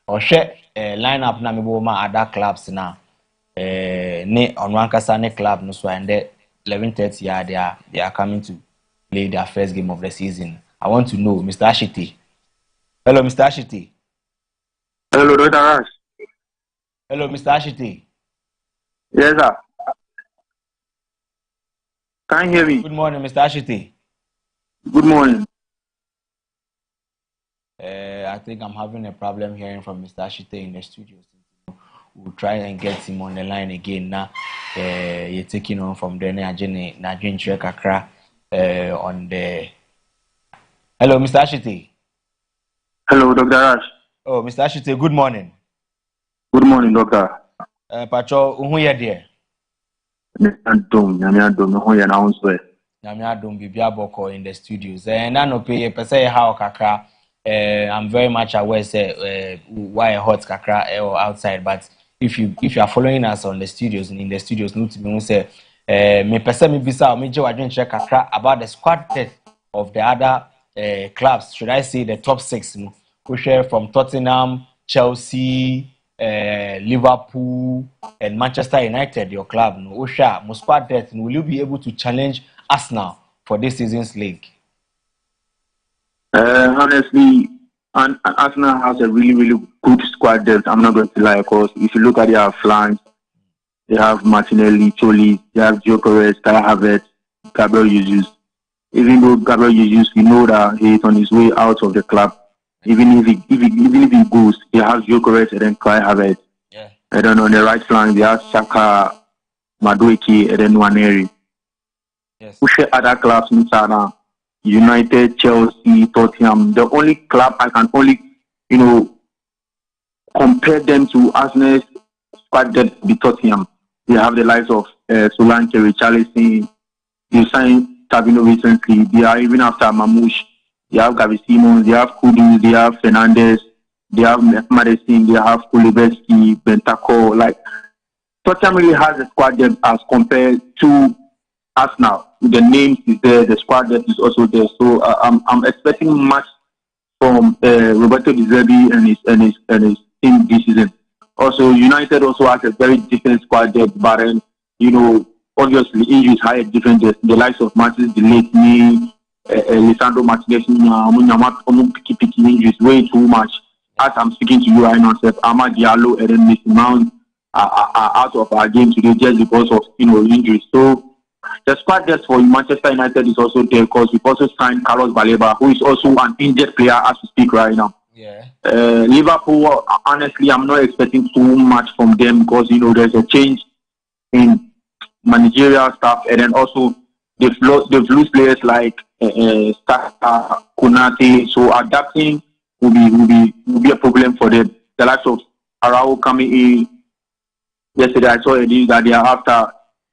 or share lineup na me my other clubs now. Ne on one kasa ne club no so and 11:30 they are coming to play their first game of the season. I want to know, Mr. Ashiti. Hello, Mr. Ashiti. Hello, Dr. Rash. Hello, Mr. Ashiti. Yes, sir. Can you hear me? Good morning, Mr. Ashiti. Good morning. I think I'm having a problem hearing from Mr. Ashite in the studio. We'll try and get him on the line again now. You're taking on from there. Najin Chekakra on the. Hello, Mr. Ashite. Hello, Dr. Rash. Oh, Mr. Ashite, good morning. Good morning, Doctor. Pacho, who you there? Nyamiadum Bibiaboko in the studios. And I know pay per se how kakra. I'm very much aware say why hot kakra or outside, but if you are following us on the studios and in the studios, no to me say me person me bisa me je wadwen check kakra about the squad depth of the other clubs. Should I say the top 6? We share from Tottenham, Chelsea, Liverpool, and Manchester United. Your club, no, Osha, squad depth. Will you be able to challenge Arsenal for this season's league? Honestly, Arsenal has a really, really good squad depth. I'm not going to lie, of course. If you look at their flanks, they have Martinelli, Choli, they have Gyökeres, Kai Havertz, Gabriel Jesus. Even though Gabriel Jesus, we know that he is on his way out of the club. Even if he goes, they have Gyökeres and then Kai Havertz. Yeah. And then on the right flank, they have Saka, Madueke, and then Nwaneri. Yes. Who share other clubs in China? United, Chelsea, Tottenham. The only club I can only, compare them to Arsenal's squad depth be Tottenham. They have the likes of Solanke, Richarlison. They signed Tabino recently. They are even after Mamouche. They have Gavi Simons. They have Kudus. They have Fernandes. They have Madison. They have Kulibeski, Bentancur. Like Tottenham really has a squad depth as compared to Arsenal. The names is there, the squad depth is also there. So I'm expecting much from Roberto De Zerbi and his team this season. Also, United also has a very different squad depth, but then, obviously injuries higher different. The likes of Martins Delaney, Lisandro Martinez, picking injuries way too much. As I'm speaking to you right now, Amad Diallo and then Mason Mount are out of our game today just because of injuries. So the squad depth for Manchester United is also there because we've also signed Carlos Baleba, who is also an injured player as we speak right now. Yeah. Liverpool, honestly, I'm not expecting too much from them because there's a change in managerial staff, and then also they've lost players like Saka, Konate. So adapting will be a problem for them. The likes of Araujo coming in yesterday, I saw a news that they are after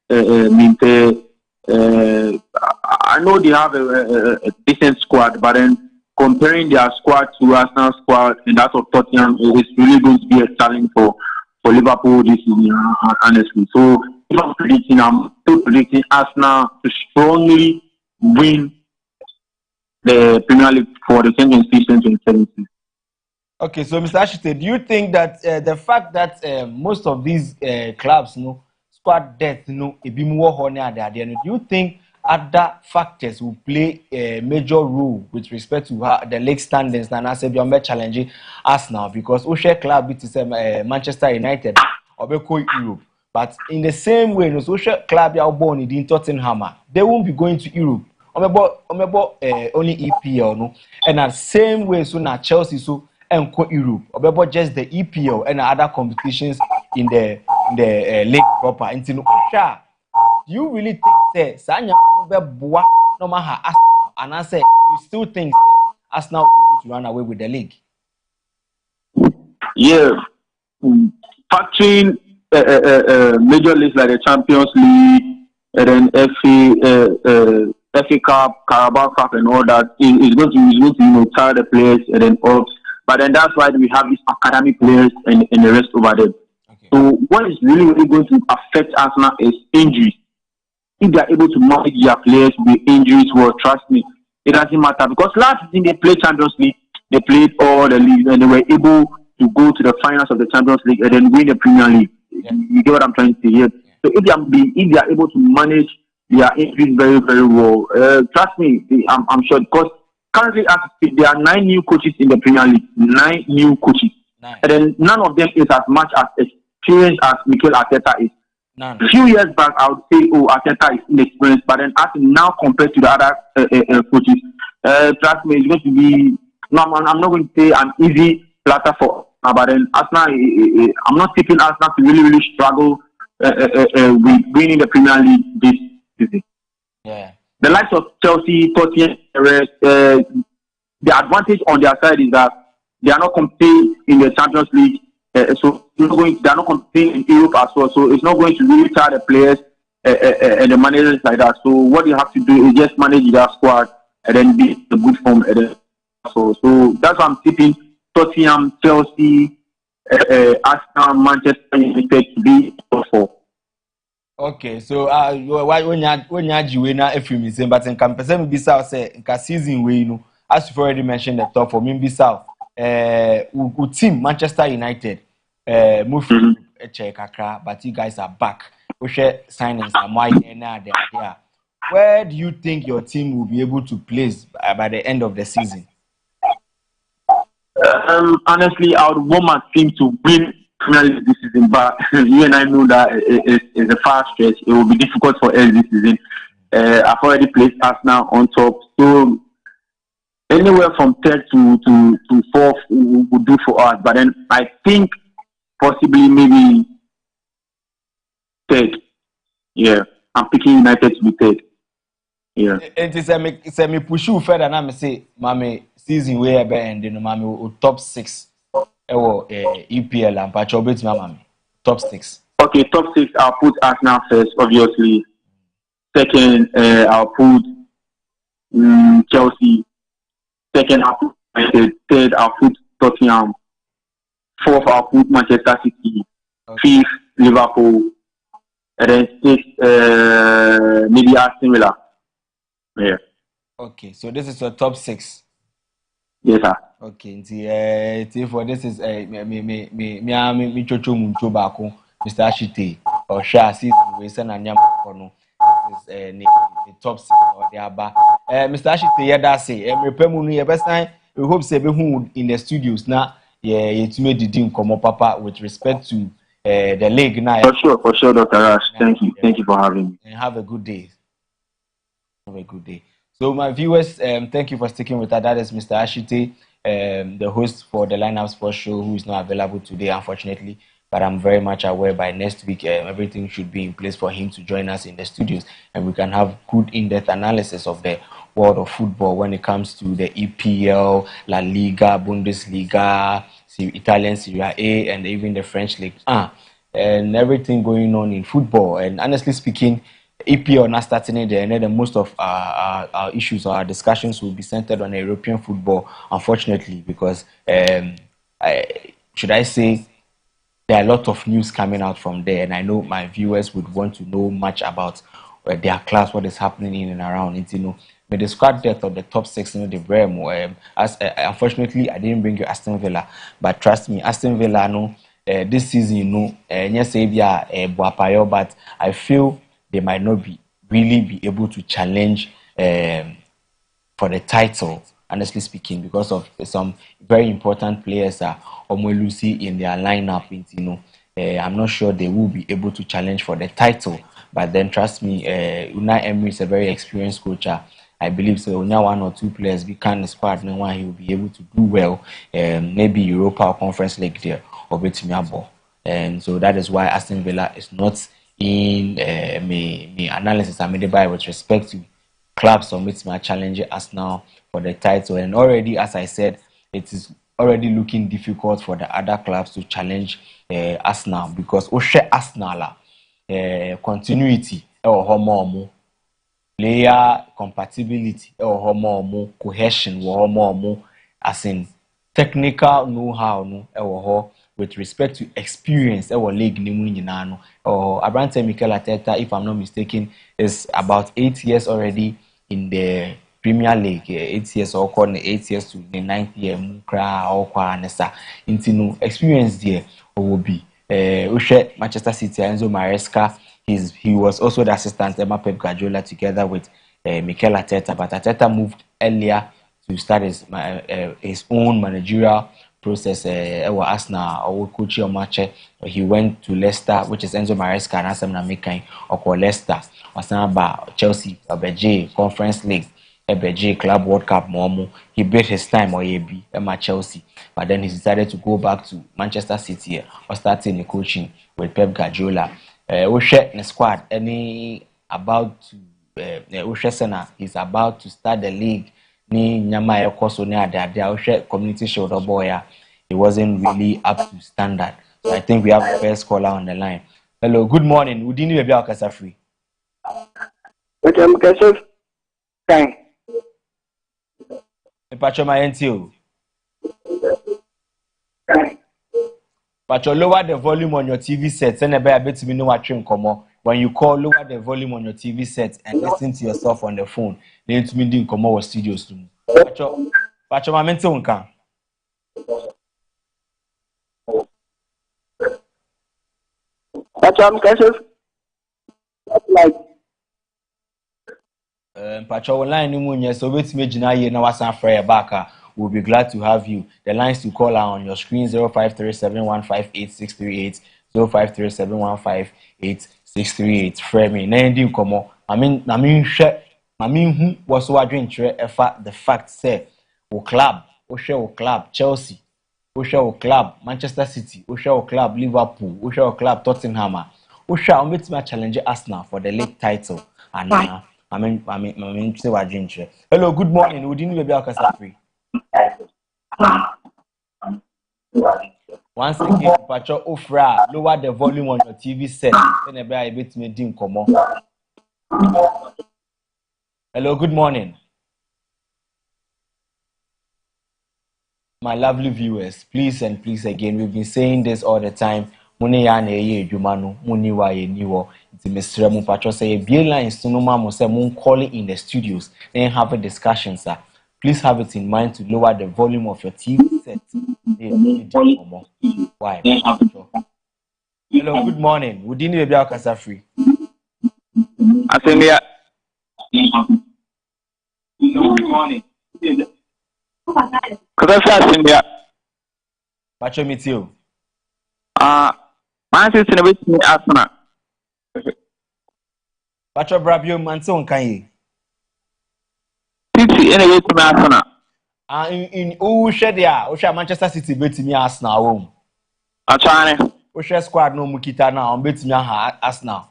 Minte. I know they have a decent squad, but then comparing their squad to Arsenal squad and that of Tottenham is really going to be a challenge for Liverpool this season, honestly. So I'm still predicting Arsenal to strongly win the Premier League for the Champions League 2017. Okay, so Mr. Ashite, do you think that the fact that most of these clubs, squad depth, do you think other factors will play a major role with respect to the league standings and I said you're challenging Arsenal because Osha club is Manchester United or Europe, but in the same way, no social club you are born in Tottenham, they won't be going to Europe. Only EPL, no, and the same way so now Chelsea so and Europe or just the EPL and other competitions in the league proper. Until Osha do you really think say Sanya Boa no matter Arsenal? And I say you still think Arsenal will be able to run away with the league? Yeah, factoring major leagues like the Champions League and then FA Cup, Carabao Cup, and all that is going to tire the players and then all. But then that's why we have these academy players and the rest over there. Okay. So what is really going to affect Arsenal is injuries. If they are able to manage their players with injuries, well, trust me, it doesn't matter. Because last season they played Champions League, they played all the leagues, and they were able to go to the finals of the Champions League and then win the Premier League. Yeah. You get what I'm trying to say here? Yeah. So if they are able to manage their injuries very, very well, trust me, I'm sure, because currently as there are 9 new coaches in the Premier League, 9 new coaches. Nice. And then none of them is as much as experienced as Mikel Arteta is. None. A few years back, I would say, Arteta is inexperienced, but then as now compared to the other coaches, trust me, it's going to be. No, I'm not going to say an easy platter for. But then Arsenal, I'm not tipping Arsenal to really struggle with winning the Premier League this season. Yeah. The likes of Chelsea, Tottenham, the advantage on their side is that they are not competing in the Champions League. So they are not competing in Europe as well. So it's not going to really tire the players and the managers like that. So what you have to do is just manage their squad and then be in a good form. So that's why I'm tipping Tottenham, Chelsea, Arsenal, Manchester United to be top 4. Okay, so when you win if you miss, but in comparison with Bissau, say in season we as you've already mentioned the top for me Bissau, team Manchester United, move check kakra, but you guys are back. We share signings are more there. Where do you think your team will be able to place by the end of the season? Honestly, I would want my team to win Premier League this season, but you and I know that it's a fast stretch. It will be difficult for us this season. I've already placed Arsenal on top, so anywhere from 3rd to 4th would do for us. But then I think possibly maybe 3rd. Yeah, I'm picking United to be 3rd. Yeah. It is me push you further and I say, Mami, season way better and then Mami top 6. EPL and Pachobit Mami. Top 6. Okay, top 6. I'll put Arsenal first, obviously. Second, I'll put Chelsea. Second, I'll put United. Third, I'll put Tottenham. 4th, I'll put Manchester City. Okay. 5th, Liverpool. And then 6th, maybe Aston Villa. Yeah. Okay, so this is your top 6. Yes, sir. Okay, for this is me chocho muncho bako Mr. Ashite or Sha season we send anyam kono. This is the top 6 or the aba. Mr. Ashite yeah that say me pemu no best time we hope say be hu in the studios na yeah to make the thing come up papa with respect to the league now. For sure, Dr. Rash. Thank you for having me. And have a good day. Have a good day. So my viewers, thank you for sticking with us. That is Mr. Ashite, the host for the Lineup Sports Show, who is not available today, unfortunately. But I'm very much aware by next week, everything should be in place for him to join us in the studios, and we can have good in-depth analysis of the world of football when it comes to the EPL, La Liga, Bundesliga, Italian Serie A, and even the French League, and everything going on in football. And honestly speaking, EPL not starting it there, and then most of our issues or our discussions will be centered on European football, unfortunately, because should I say there are a lot of news coming out from there, and I know my viewers would want to know much about their class, what is happening in and around it, But the squad depth of the top 6, the very more. Unfortunately, I didn't bring you Aston Villa, but trust me, Aston Villa, this season, yes, Buapayo, but I feel they might not really be able to challenge for the title, honestly speaking, because of some very important players Lucy in their lineup. I'm not sure they will be able to challenge for the title, but then trust me, Unai Emery is a very experienced coach. I believe so. Only 1 or 2 players become the squad, no one he will be able to do well. Maybe Europa or Conference League there or Betimiabo. And so that is why Aston Villa is not in me analysis I made by with respect to clubs on which my challenge Arsenal for the title, and already, as I said, it is already looking difficult for the other clubs to challenge Arsenal because Arsenal continuity or homo player compatibility or homo cohesion or homo as in technical know-how no or with respect to experience or league ni mu nyina no or Abrante Mikel Arteta, if I'm not mistaken, is about 8 years already in the Premier League. 8 years or 8 years to the 9th year mukra or nesa into no experience there or will be Manchester City Enzo Maresca. He was also the assistant Emma Pep Guardiola together with Mikel Arteta, but Arteta moved earlier to start his own managerial process. Arsenal or coach match. He went to Leicester, which is Enzo Maresca and Asam Namikan or Leicester. Wasanaba Chelsea, Abeje Conference League, Abeje Club World Cup. Momo. He beat his time or Emma Chelsea, but then he decided to go back to Manchester City or starting the coaching with Pep Guardiola. Oshe the squad any about to Oshe Sena is about to start the league ni nyama ekoso ni ade Oshe community shield boy. He wasn't really up to standard. So I think we have the first caller on the line. Hello, good morning. Udini Baby Akasa free. Thank Pacho my NTO. Pacho, lower the volume on your TV set. Send a bit to me no watching come. When you call, lower the volume on your TV set and listen to yourself on the phone. Then to me didn't come over studios to me. Pacho my mental unka. Pacho, I'm like Pacho line no more so wait me jina here na wasan frere back. We'll be glad to have you. The lines to call are on your screen 0537158638 0537158638. Frame na ending komo. I mean who was wadrin chere efa the fact say o club Chelsea, o club Manchester City, o club Liverpool, o club Tottenham. O shall challenge Arsenal for the league title and I mean say wadrin chere. Hello, good morning. Udini Baby Akasa free. Once again, Pacho Ofra, lower the volume on your TV set. Then a bit me din komo. Hello, good morning. My lovely viewers, please and please again, we've been saying this all the time. Muni ya na eye edwuma muni wa ye niwo. Nti mesre mu Pacho say be lines to no mamo say mun calling in the studios and have a discussion, sir. Please have it in mind to lower the volume of your TV set. Why? Hello, good morning. Would you be Akasa free? Asembia. Good morning. Kasa Asembia. Pacho meet you. Man City na wait me Arsenal. Pacho Brabio Manson Kanye. City na wait me Arsenal. In Usha Manchester City bet me Arsenal home. Achane. Usha squad no mukita na on bet me Arsenal.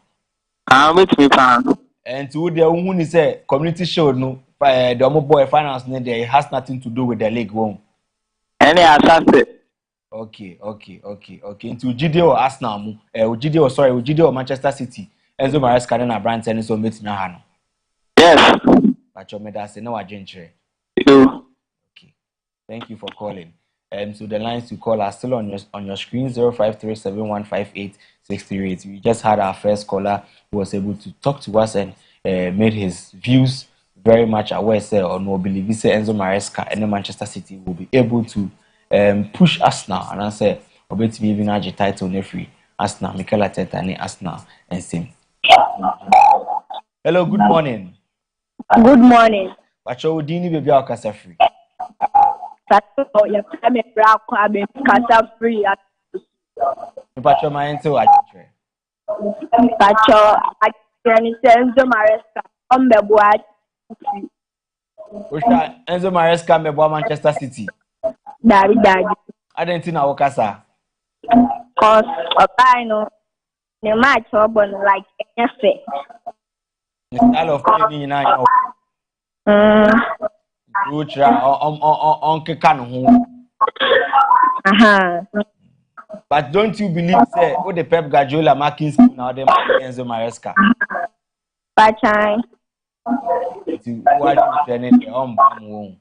Wait me pan. And to the who say community shield no the Omo boy finance there has nothing to do with the league home. Any assassin. Okay. Into Gideon Arsenal mu. Gideon Manchester City. Enzo Maresca na Abrante ni so bet me ha no. Yes. Pacho me that say no agentry. You. Okay. Thank you for calling. So the lines to call are still on your screen 0537158638. We just had our first caller who was able to talk to us and made his views very much aware. Say or no believe Enzo Maresca and Manchester City will be able to push Arsenal, and I say obet me even a title ne free Arsenal Mikel Arteta ni Arsenal and same. Hello, good morning. Good morning. Pacho Udini Baby Akasa free. Pacho, you come a black cabin, Casa free. Pacho my answer agentry. Pacho, I can send the Maresca on the board. Enzo Maresca me Manchester City. Daddy. I didn't know Wakasa. Cause I know The match open like anything. The style of play now. You try on Kekano. But don't you believe, say, what the Pep Guardiola marking scheme now, they marking Enzo Maresca? Bachai. What you training the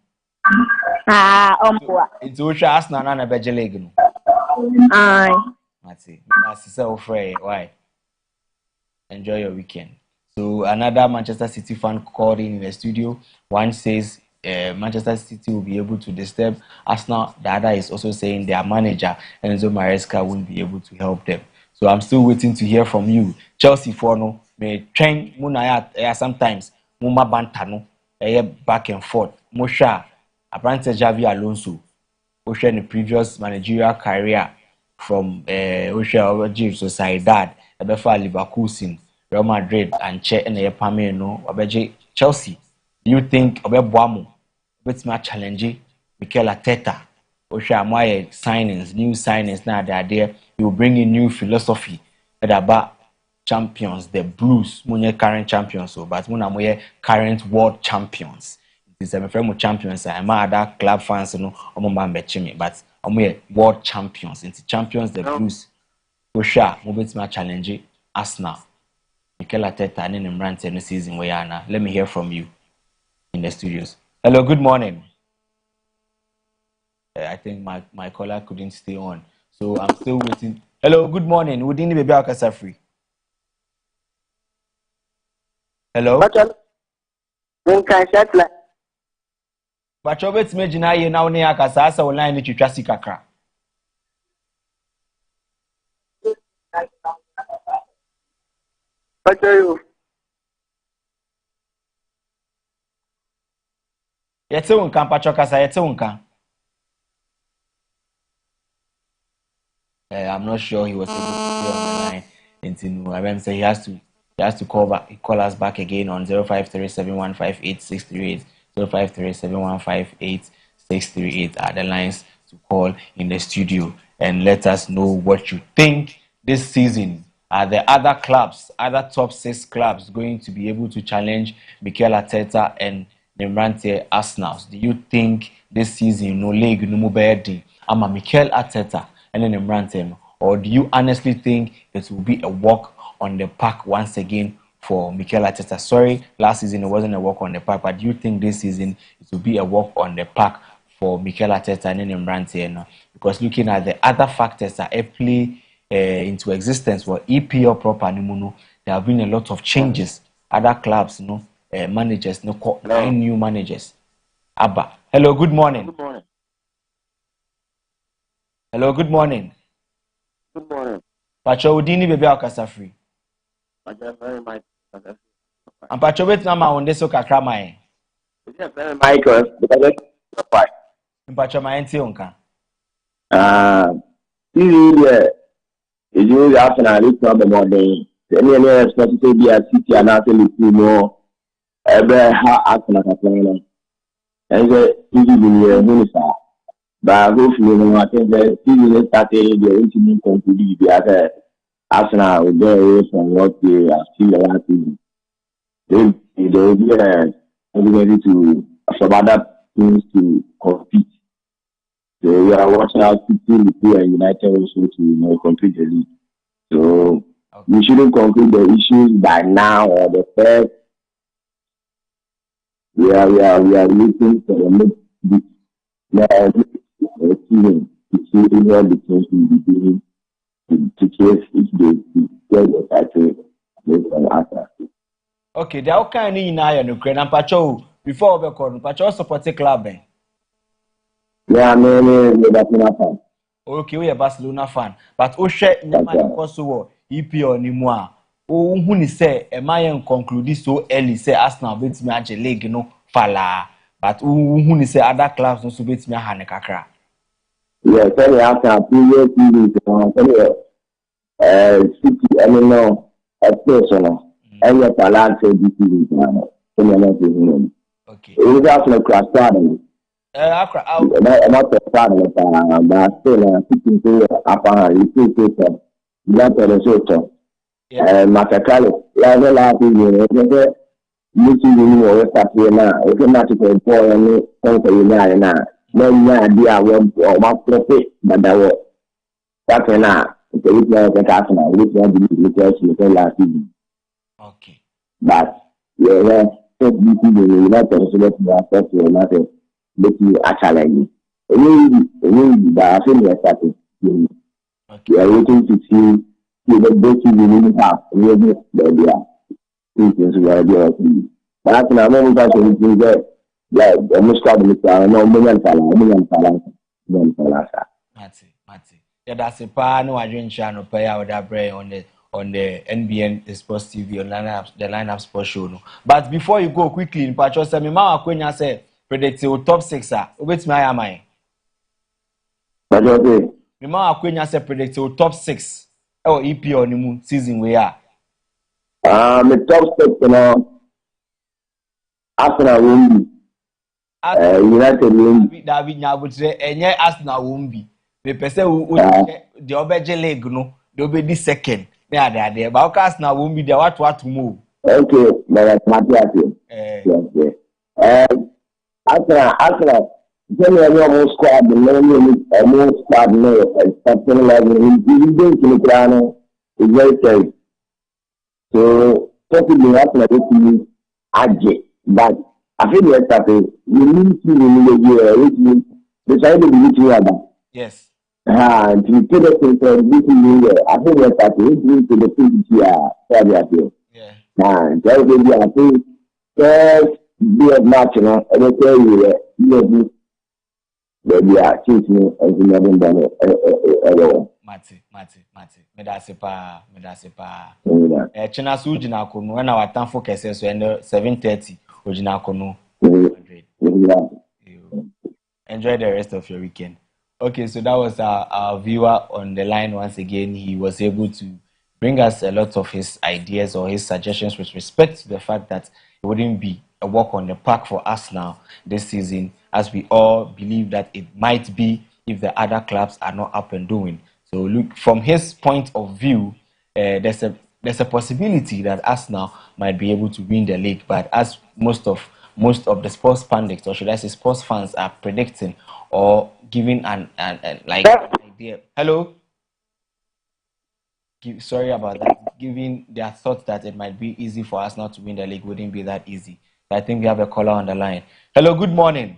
it's Ultra Arsenal and a Bejeleg. Aye. That's it. That's so free. Why? Enjoy your weekend. So another Manchester City fan called in the studio. One says Manchester City will be able to disturb Arsenal. The other is also saying their manager Enzo Maresca won't be able to help them. So I'm still waiting to hear from you. Chelsea for no may train Munaya sometimes Muma Bantano back and forth. Mosha apparently Javi Alonso in the previous managerial career from Osha Sociedad, Ebefa Leverkusen, Real Madrid, and Che and Pameno, Obeje Chelsea. Do you think Obeboamo with my challenge Mikel Arteta? Osha Moye signings, new signings now they are there. He will bring in new philosophy about champions, the Blues, Munye current champions, but Muna Moye current world champions. It's a friend champions. I'm other club fans, you know, but I'm world champions. It's champions, the Blues. Osha, move my challenge Arsenal. Mikel Arteta and then Brand in the season where Anna. Let me hear from you in the studios. Hello, good morning. I think my caller couldn't stay on, so I'm still waiting. Hello, good morning. We didn't be Akasa free. Hello. But you bet me jina ye now near Akasa asa online to Chasi Kakra. What are you? Yete unka Pachokasa yete unka. I'm not sure he was able to stay on the line until I say he has to call us back again on 0537158638, 0537158638 are the lines to call in the studio and let us know what you think this season. Are the other clubs, other top 6 clubs, going to be able to challenge Mikel Arteta and Nemrante Arsenal? Do you think this season no league no mobile ama Mikel Arteta and then Nemrante, or do you honestly think it will be a walk on the park once again for Mikel Arteta? Sorry, last season it wasn't a walk on the park, but do you think this season it will be a walk on the park for Mikel Arteta and then Nemrante? Because looking at the other factors that play into existence for EPL proper, there have been a lot of changes. Other clubs, managers, 9 new managers. Abba, hello, good morning. Good morning. Hello, good morning. Good morning. Pacho Udini bebe akasa free. And Pacho bet na ma onde so kakra mai. Michael, because Pacho ma enti onka. You have an problem on the any expect to be a city and not really more ever ha plan. And the minister. But hopefully, I think the season started the ultimate conclude the other Arsenal will go away from what they are still last season. They will be ready to some other teams to compete. So we are watching out to Liverpool and United also to complete the league. So we shouldn't conclude the issues by now or the first. We are looking for the next season to see all the things we will be doing to chase each day to get the title based on Arsenal. Okay, they are kind in iron Ukraine and Pacho before we call Pacho support a club. Yeah, I'm a Barcelona fan. Okay, we are Barcelona fan, but Oshe Nyama Kosovo EPL ni moi. Who ni say am I conclude so early say Arsenal beat me at league fala. But who ni say other clubs no beat me hane kakra. Yeah, tell me after previous season, City, I don't know, a personal, and your talent this season. Okay. It was after crash starting. Not the starting, but still, City to upper, you see, that the result. Matakale, level last year, meeting you or start here now, automatically for any country now. Then, idea or what profit, but that was that's now. Okay, it's not a customer, which one did you last evening. Okay. But, yeah, so you not consider to accept your matter, but you actually. But I think you're starting. You are waiting to see the breaking you really have. Really, there are things where they are. But I can remember that anything there, like almost got the no million dollars. Mati. Yeah, that's a pa no adwen channel pay out that break on the NBN Sports TV on the lineup sports show no. But before you go quickly, in patch say me ma akwenya say predict top 6 ah. Obetimi ayamai. But okay. Me ma akwenya say predict top 6 or EP on the season we are. Me top 6 no. Arsenal win. United win. David Nyabutre enye Arsenal win bi. Me pese the obeje league no, the obedi second. Me ade ba o Arsenal win bi there what move. Okay, na Matthias. Yes. Arsenal generally almost squad the name almost squad no something like he didn't kill it is very scary. So possibly Arsenal to adjust, but I feel that we need to really decide to be together. Yes. To put it in the I feel that we need to the PGA. Yeah. There will be I think first be a match, you know, and I tell you baby, I teach me as you never done it. Mati. Me da se pa. China su jina kono na watan focus so and 7:30 ojina kono. Enjoy the rest of your weekend. Okay, so that was our viewer on the line once again. He was able to bring us a lot of his ideas or his suggestions with respect to the fact that it wouldn't be a walk on the park for us now this season, as we all believe that it might be if the other clubs are not up and doing. So look, from his point of view, there's a possibility that Arsenal might be able to win the league, but as most of the sports pundits, or should I say sports fans, are predicting or giving an idea. Hello. Sorry about that. Giving their thoughts that it might be easy for Arsenal to win the league wouldn't be that easy. I think we have a caller on the line. Hello, good morning.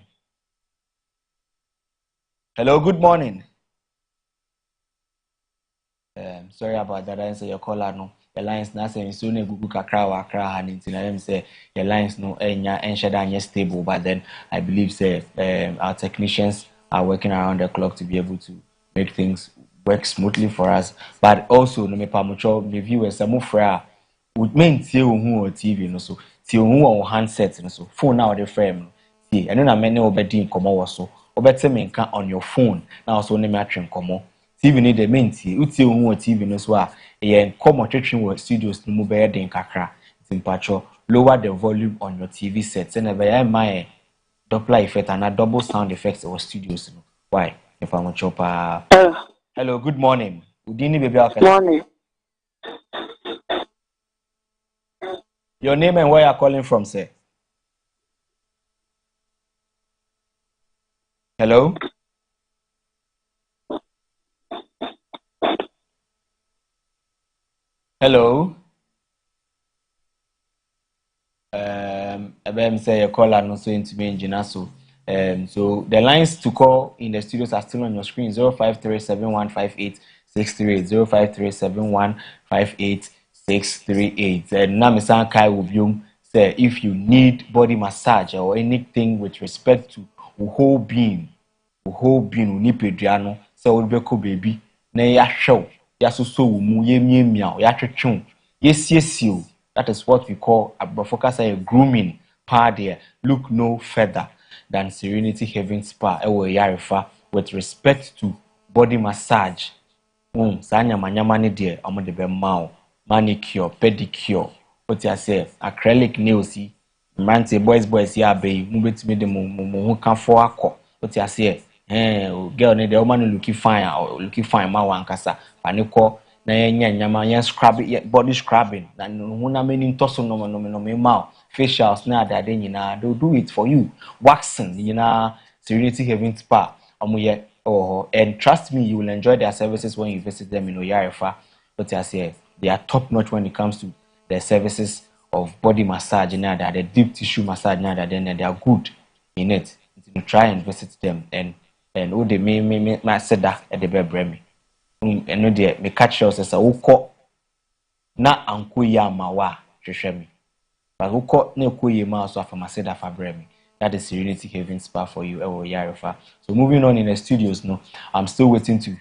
Sorry about that. I didn't say your caller no. The lines now say so ne gugu kakra wa kra ha ninti na dem say the lines no enya ensheda stable, but then I believe say our technicians are working around the clock to be able to make things work smoothly for us. But also no me pamucho the viewers some fra would mean tie ohu on TV no so tie ohu on handset no so phone now the frame no tie eno na me ne obedi nkomo wo so obete me nka on your phone na also ne me atwe nkomo TV ni the main tie utie ohu on TV no so a ye nkomo twetwe wo studios no mu be den kakra timpacho lower the volume on your TV set and be my Doppler effect and a double sound effects or studios no why if I'm chopa. Hello, good morning. Good morning. Your name and where you're calling from, sir? Hello? Hello? I say your caller no so into me engineer so. So the lines to call in the studios are still on your screen: 0537158638, 0537158638. And Namisan Kai Wubyum say if you need body massage or anything with respect to whole being, unipediano, so will be baby. Na ya show, ya so mu ye miao, ya twetwe. Yes, you. That is what we call a grooming part there. Look no further than Serenity Haven Spa Yarifa with respect to body massage. Sanya manyamani dear, de bemao, manicure, pedicure. What you say, acrylic nails, mante boys ya bay, move me the who can for a co. What you say, girl, the woman looking fine or looking fine, ma wankasa, panico, na yenya nyama yen scrubbing body scrubbing na huna many toso no mouth facials na adade nyina they'll do it for you waxing nyina Serenity Haven Spa omoye and trust me you will enjoy their services when you visit them in Oyarefa. But I say they are top notch when it comes to their services of body massage and that the deep tissue massage and that then they are good in it. You try and visit them and oh they may said that at the bebremi and no dear me catch us as a uko na anko ya mawa hwehwe me but uko na ko ye ma so afama said that fabremi. That is Serenity Haven Spa for you, Yarefa. So moving on in the studios, no, I'm still waiting to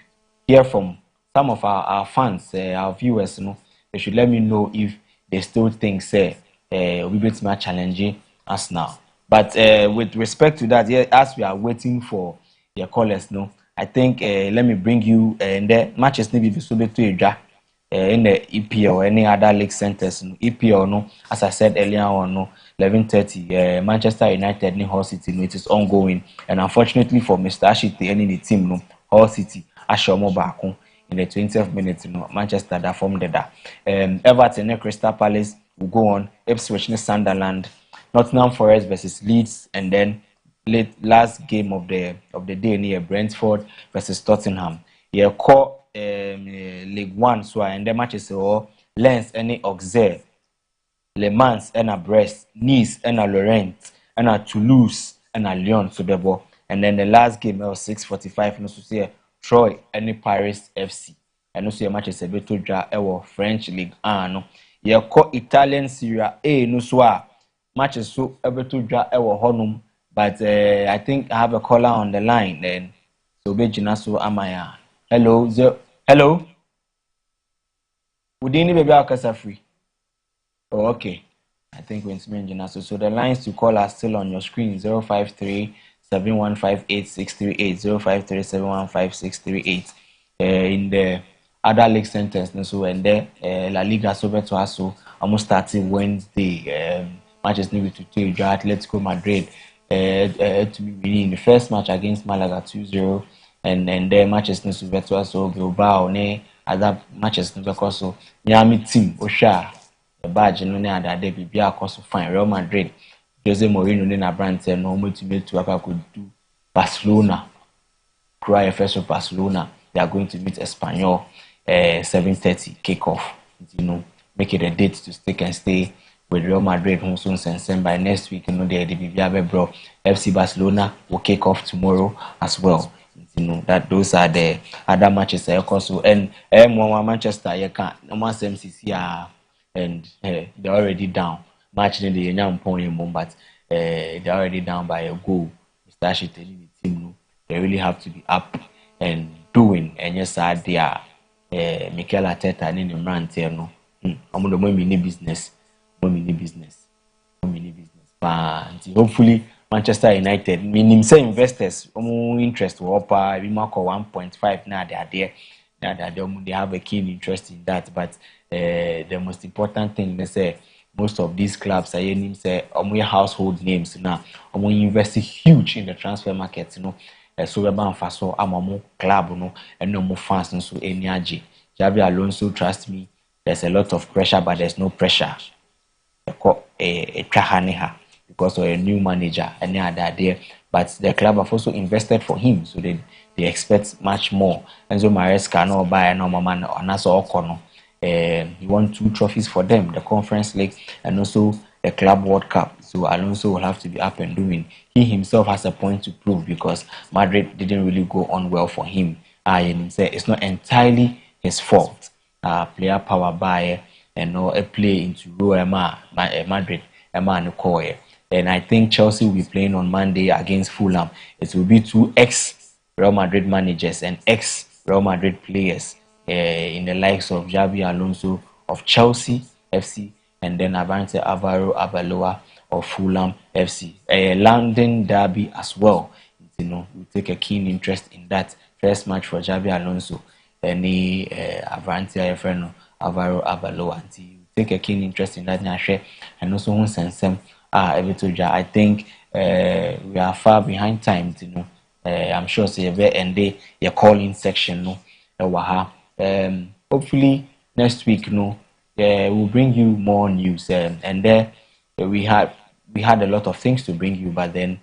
hear from some of our fans, our viewers, no. They should let me know if they still think, say, we bit more challenging us now. But with respect to that, yeah, as we are waiting for your callers, no, I think let me bring you and the matches maybe be so to in the EPL or any other league centers. No, EPL, no, as I said earlier on, no, 11:30. Manchester United in Hull City, no, it is ongoing, and unfortunately for Mr. Ashite and the team, no, Hull City, Ashomo Bako in the 20th minute, no, Manchester that formed that. Everton and Crystal Palace will go on. Ipswich and Sunderland, Nottingham Forest versus Leeds, and then last game of the day near Brentford versus Tottenham. Yeah, call. League One so and the matches all Lens any Auxerre, Le Mans and a Brest, Nice and a Lorient and a Toulouse and a Lyon so bebo and then the last game was 6:45 no so say Troy and Paris FC and no so matches a beto dra French League no ye call Italian Serie A no so matches so a beto dra honum but I think I have a caller on the line then so be so amaya. Hello. Would any baby are free? Oh, okay. I think we're in so the lines to call are still on your screen 053 7158 638 053 715 in the other league centers so and there La Liga so to us so almost starting Wednesday matches need to take Atletico Madrid to be winning the first match against Malaga 2-0 and then matches no so so Bilbao ne other matches no because so Miami team Osha the badge no ne other day be akoso fine Real Madrid Jose Mourinho ne na brand no ultimate to could do Barcelona cry first of Barcelona they are going to meet Espanyol 7:30 kickoff you know make it a date to stick and stay with Real Madrid who soon send by next week you know the bro FC Barcelona will kick off tomorrow as well. You know that those are the other matches I also and Manchester you can't almost MCC and they're already down match in the young point but they're already down by a goal. Mr. Ashton telling the team no, they really have to be up and doing and yes they are Mikel Arteta and in the rant no I'm the mini business but hopefully Manchester United, meaning say investors, interest will up, we mark 1.5 now they are there. Now they have a keen interest in that. But the most important thing, they say, most of these clubs are named say household names now. Investing huge in the transfer market, you know. So we are faso amamu club, you know, and no more fans, and so energy. Xabi Alonso, trust me, there's a lot of pressure, but there's no pressure. Because of a new manager and they are there, but the club have also invested for him, so they expect much more. Enzo Maresca no buy no man and also Okono. He won 2 trophies for them, the Conference League and also the Club World Cup. So Alonso will have to be up and doing. He himself has a point to prove because Madrid didn't really go on well for him. And say it's not entirely his fault. Player power by and no a play into Roma Madrid and and I think Chelsea will be playing on Monday against Fulham. It will be 2 ex-Real Madrid managers and ex-Real Madrid players in the likes of Xabi Alonso of Chelsea FC and then Avante Alvaro Arbeloa of Fulham FC. London derby as well. You know, we take a keen interest in that first match for Xabi Alonso and Avante Alvaro Arbeloa. Take a keen interest in that and also one sense I think we are far behind time, you know. I'm sure say very end your calling section no hopefully next week, we'll bring you more news. And there we had a lot of things to bring you, but then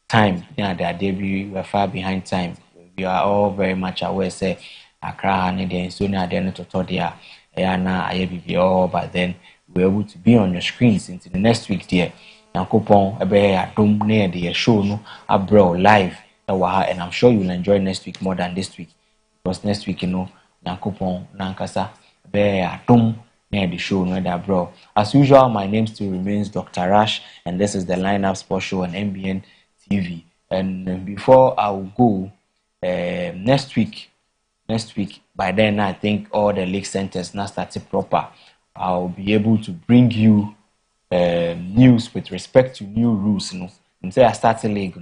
time, that we were far behind time. We are all very much aware. Say, Accra and then soon at the end of the all, but then we're able to be on your screens into the next week, dear. Now, coupon a dome near the show no abroad live, and I'm sure you'll enjoy next week more than this week, because next week, now coupon nankasa bear dome near the show no abroad. As usual, my name still remains Dr. Rash, and this is the Lineup Sports Show on MBN TV. And before I will go, next week, by then I think all the league centers now started proper. I'll be able to bring you news with respect to new rules. Until I start a league,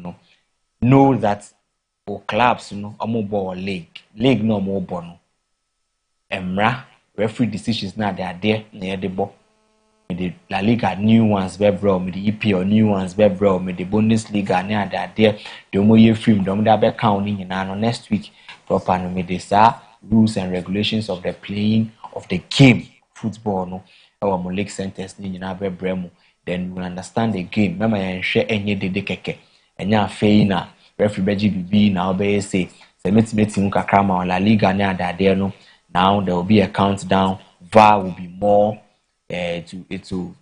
know that for clubs, I'm more league no more bono. Emra referee decisions now they are there near the ball. The La Liga new ones be bro, me the EPL new ones be bro, me the Bundesliga near they are there. The omoye film, the that be counting in next week. Proper no me the rules and regulations of the playing of the game football no. Our league centers ni nyina be bremu. Then you will understand the game. Remember you share any de keke. Enya afei na referee be GBB na obey say meeting kakra ma La Liga near that there no. Now there will be a countdown. VAR will be more to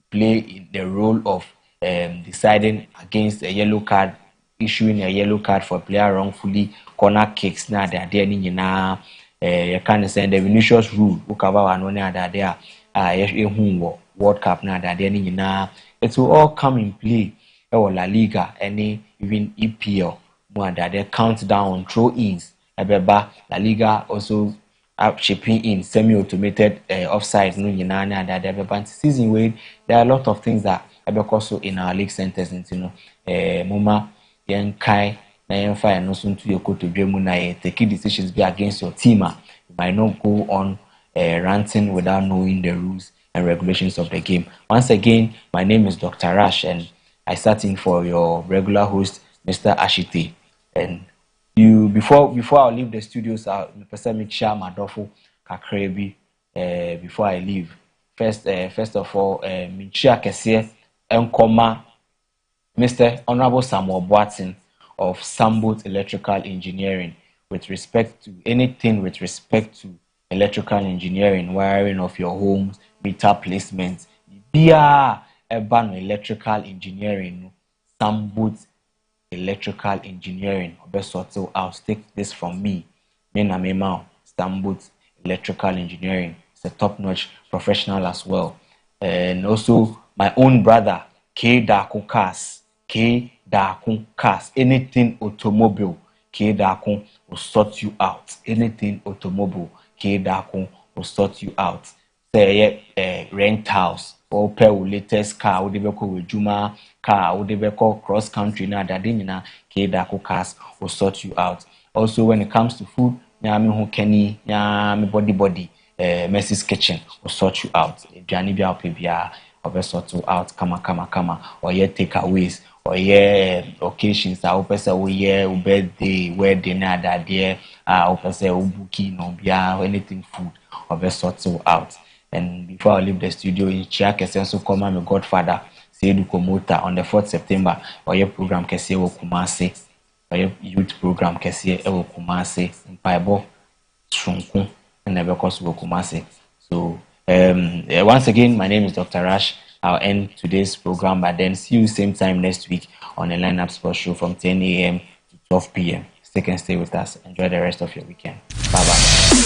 play in the role of deciding against a yellow card, issuing a yellow card for a player wrongfully, corner kicks now they are there na you can say the Vinicius rule ukaba one that there World Cup now that there na it will all come in play or La Liga any even EPL more that they count down throw-ins La Liga also shipping in semi-automated offside no nyina that the season way there are a lot of things that also in our league centers moma yen kai na yen fire no so to your to dwemu na take decisions be against your team. You might not go on ranting without knowing the rules and regulations of the game. Once again, my name is Dr. Rash and I sat in for your regular host Mr. Ashite. And before I leave the studios, I'll make sure my dofo kakrebi before I leave. First of all, Minchia Kese Enkoma, Mr. Honorable Samuel Boatin of Sambot Electrical Engineering, with respect to anything with respect to electrical engineering, wiring of your homes, meter placement, Bia urban electrical engineering, Sambot Electrical Engineering. Best sort out. Take this from me. Mena Mema, Sambot Electrical Engineering. It's a top-notch professional as well. And also my own brother, K Dakun Cars. Anything automobile, K Dakun will sort you out. Anything automobile, K Dakun will sort you out. Say rentals. Or pay latest car, or with Juma car, or cross country na dadinina, K Dakun Cars will sort you out. Also, when it comes to food, nyami ho kenny, nyami body, Messy's Kitchen will sort you out. Johnny Bia Pibia will sort you out. Kama, or ye takeaways, or ye occasions. I hope say we ye birthday, wedding na that year. I hope say ubuki no bia anything food will sort you out. And before I leave the studio, in Chiake also come my godfather, Seydou Komota, on the 4th September, or your program Kese wo Kumase, or your youth program Kese wo Kumase, in Paibo, Shunku, and never cost wo Kumase. So, once again, my name is Dr. Rash. I'll end today's program, but then see you same time next week on the Lineup Sports Show from 10 a.m. to 12 p.m. Stay with us. Enjoy the rest of your weekend. Bye-bye.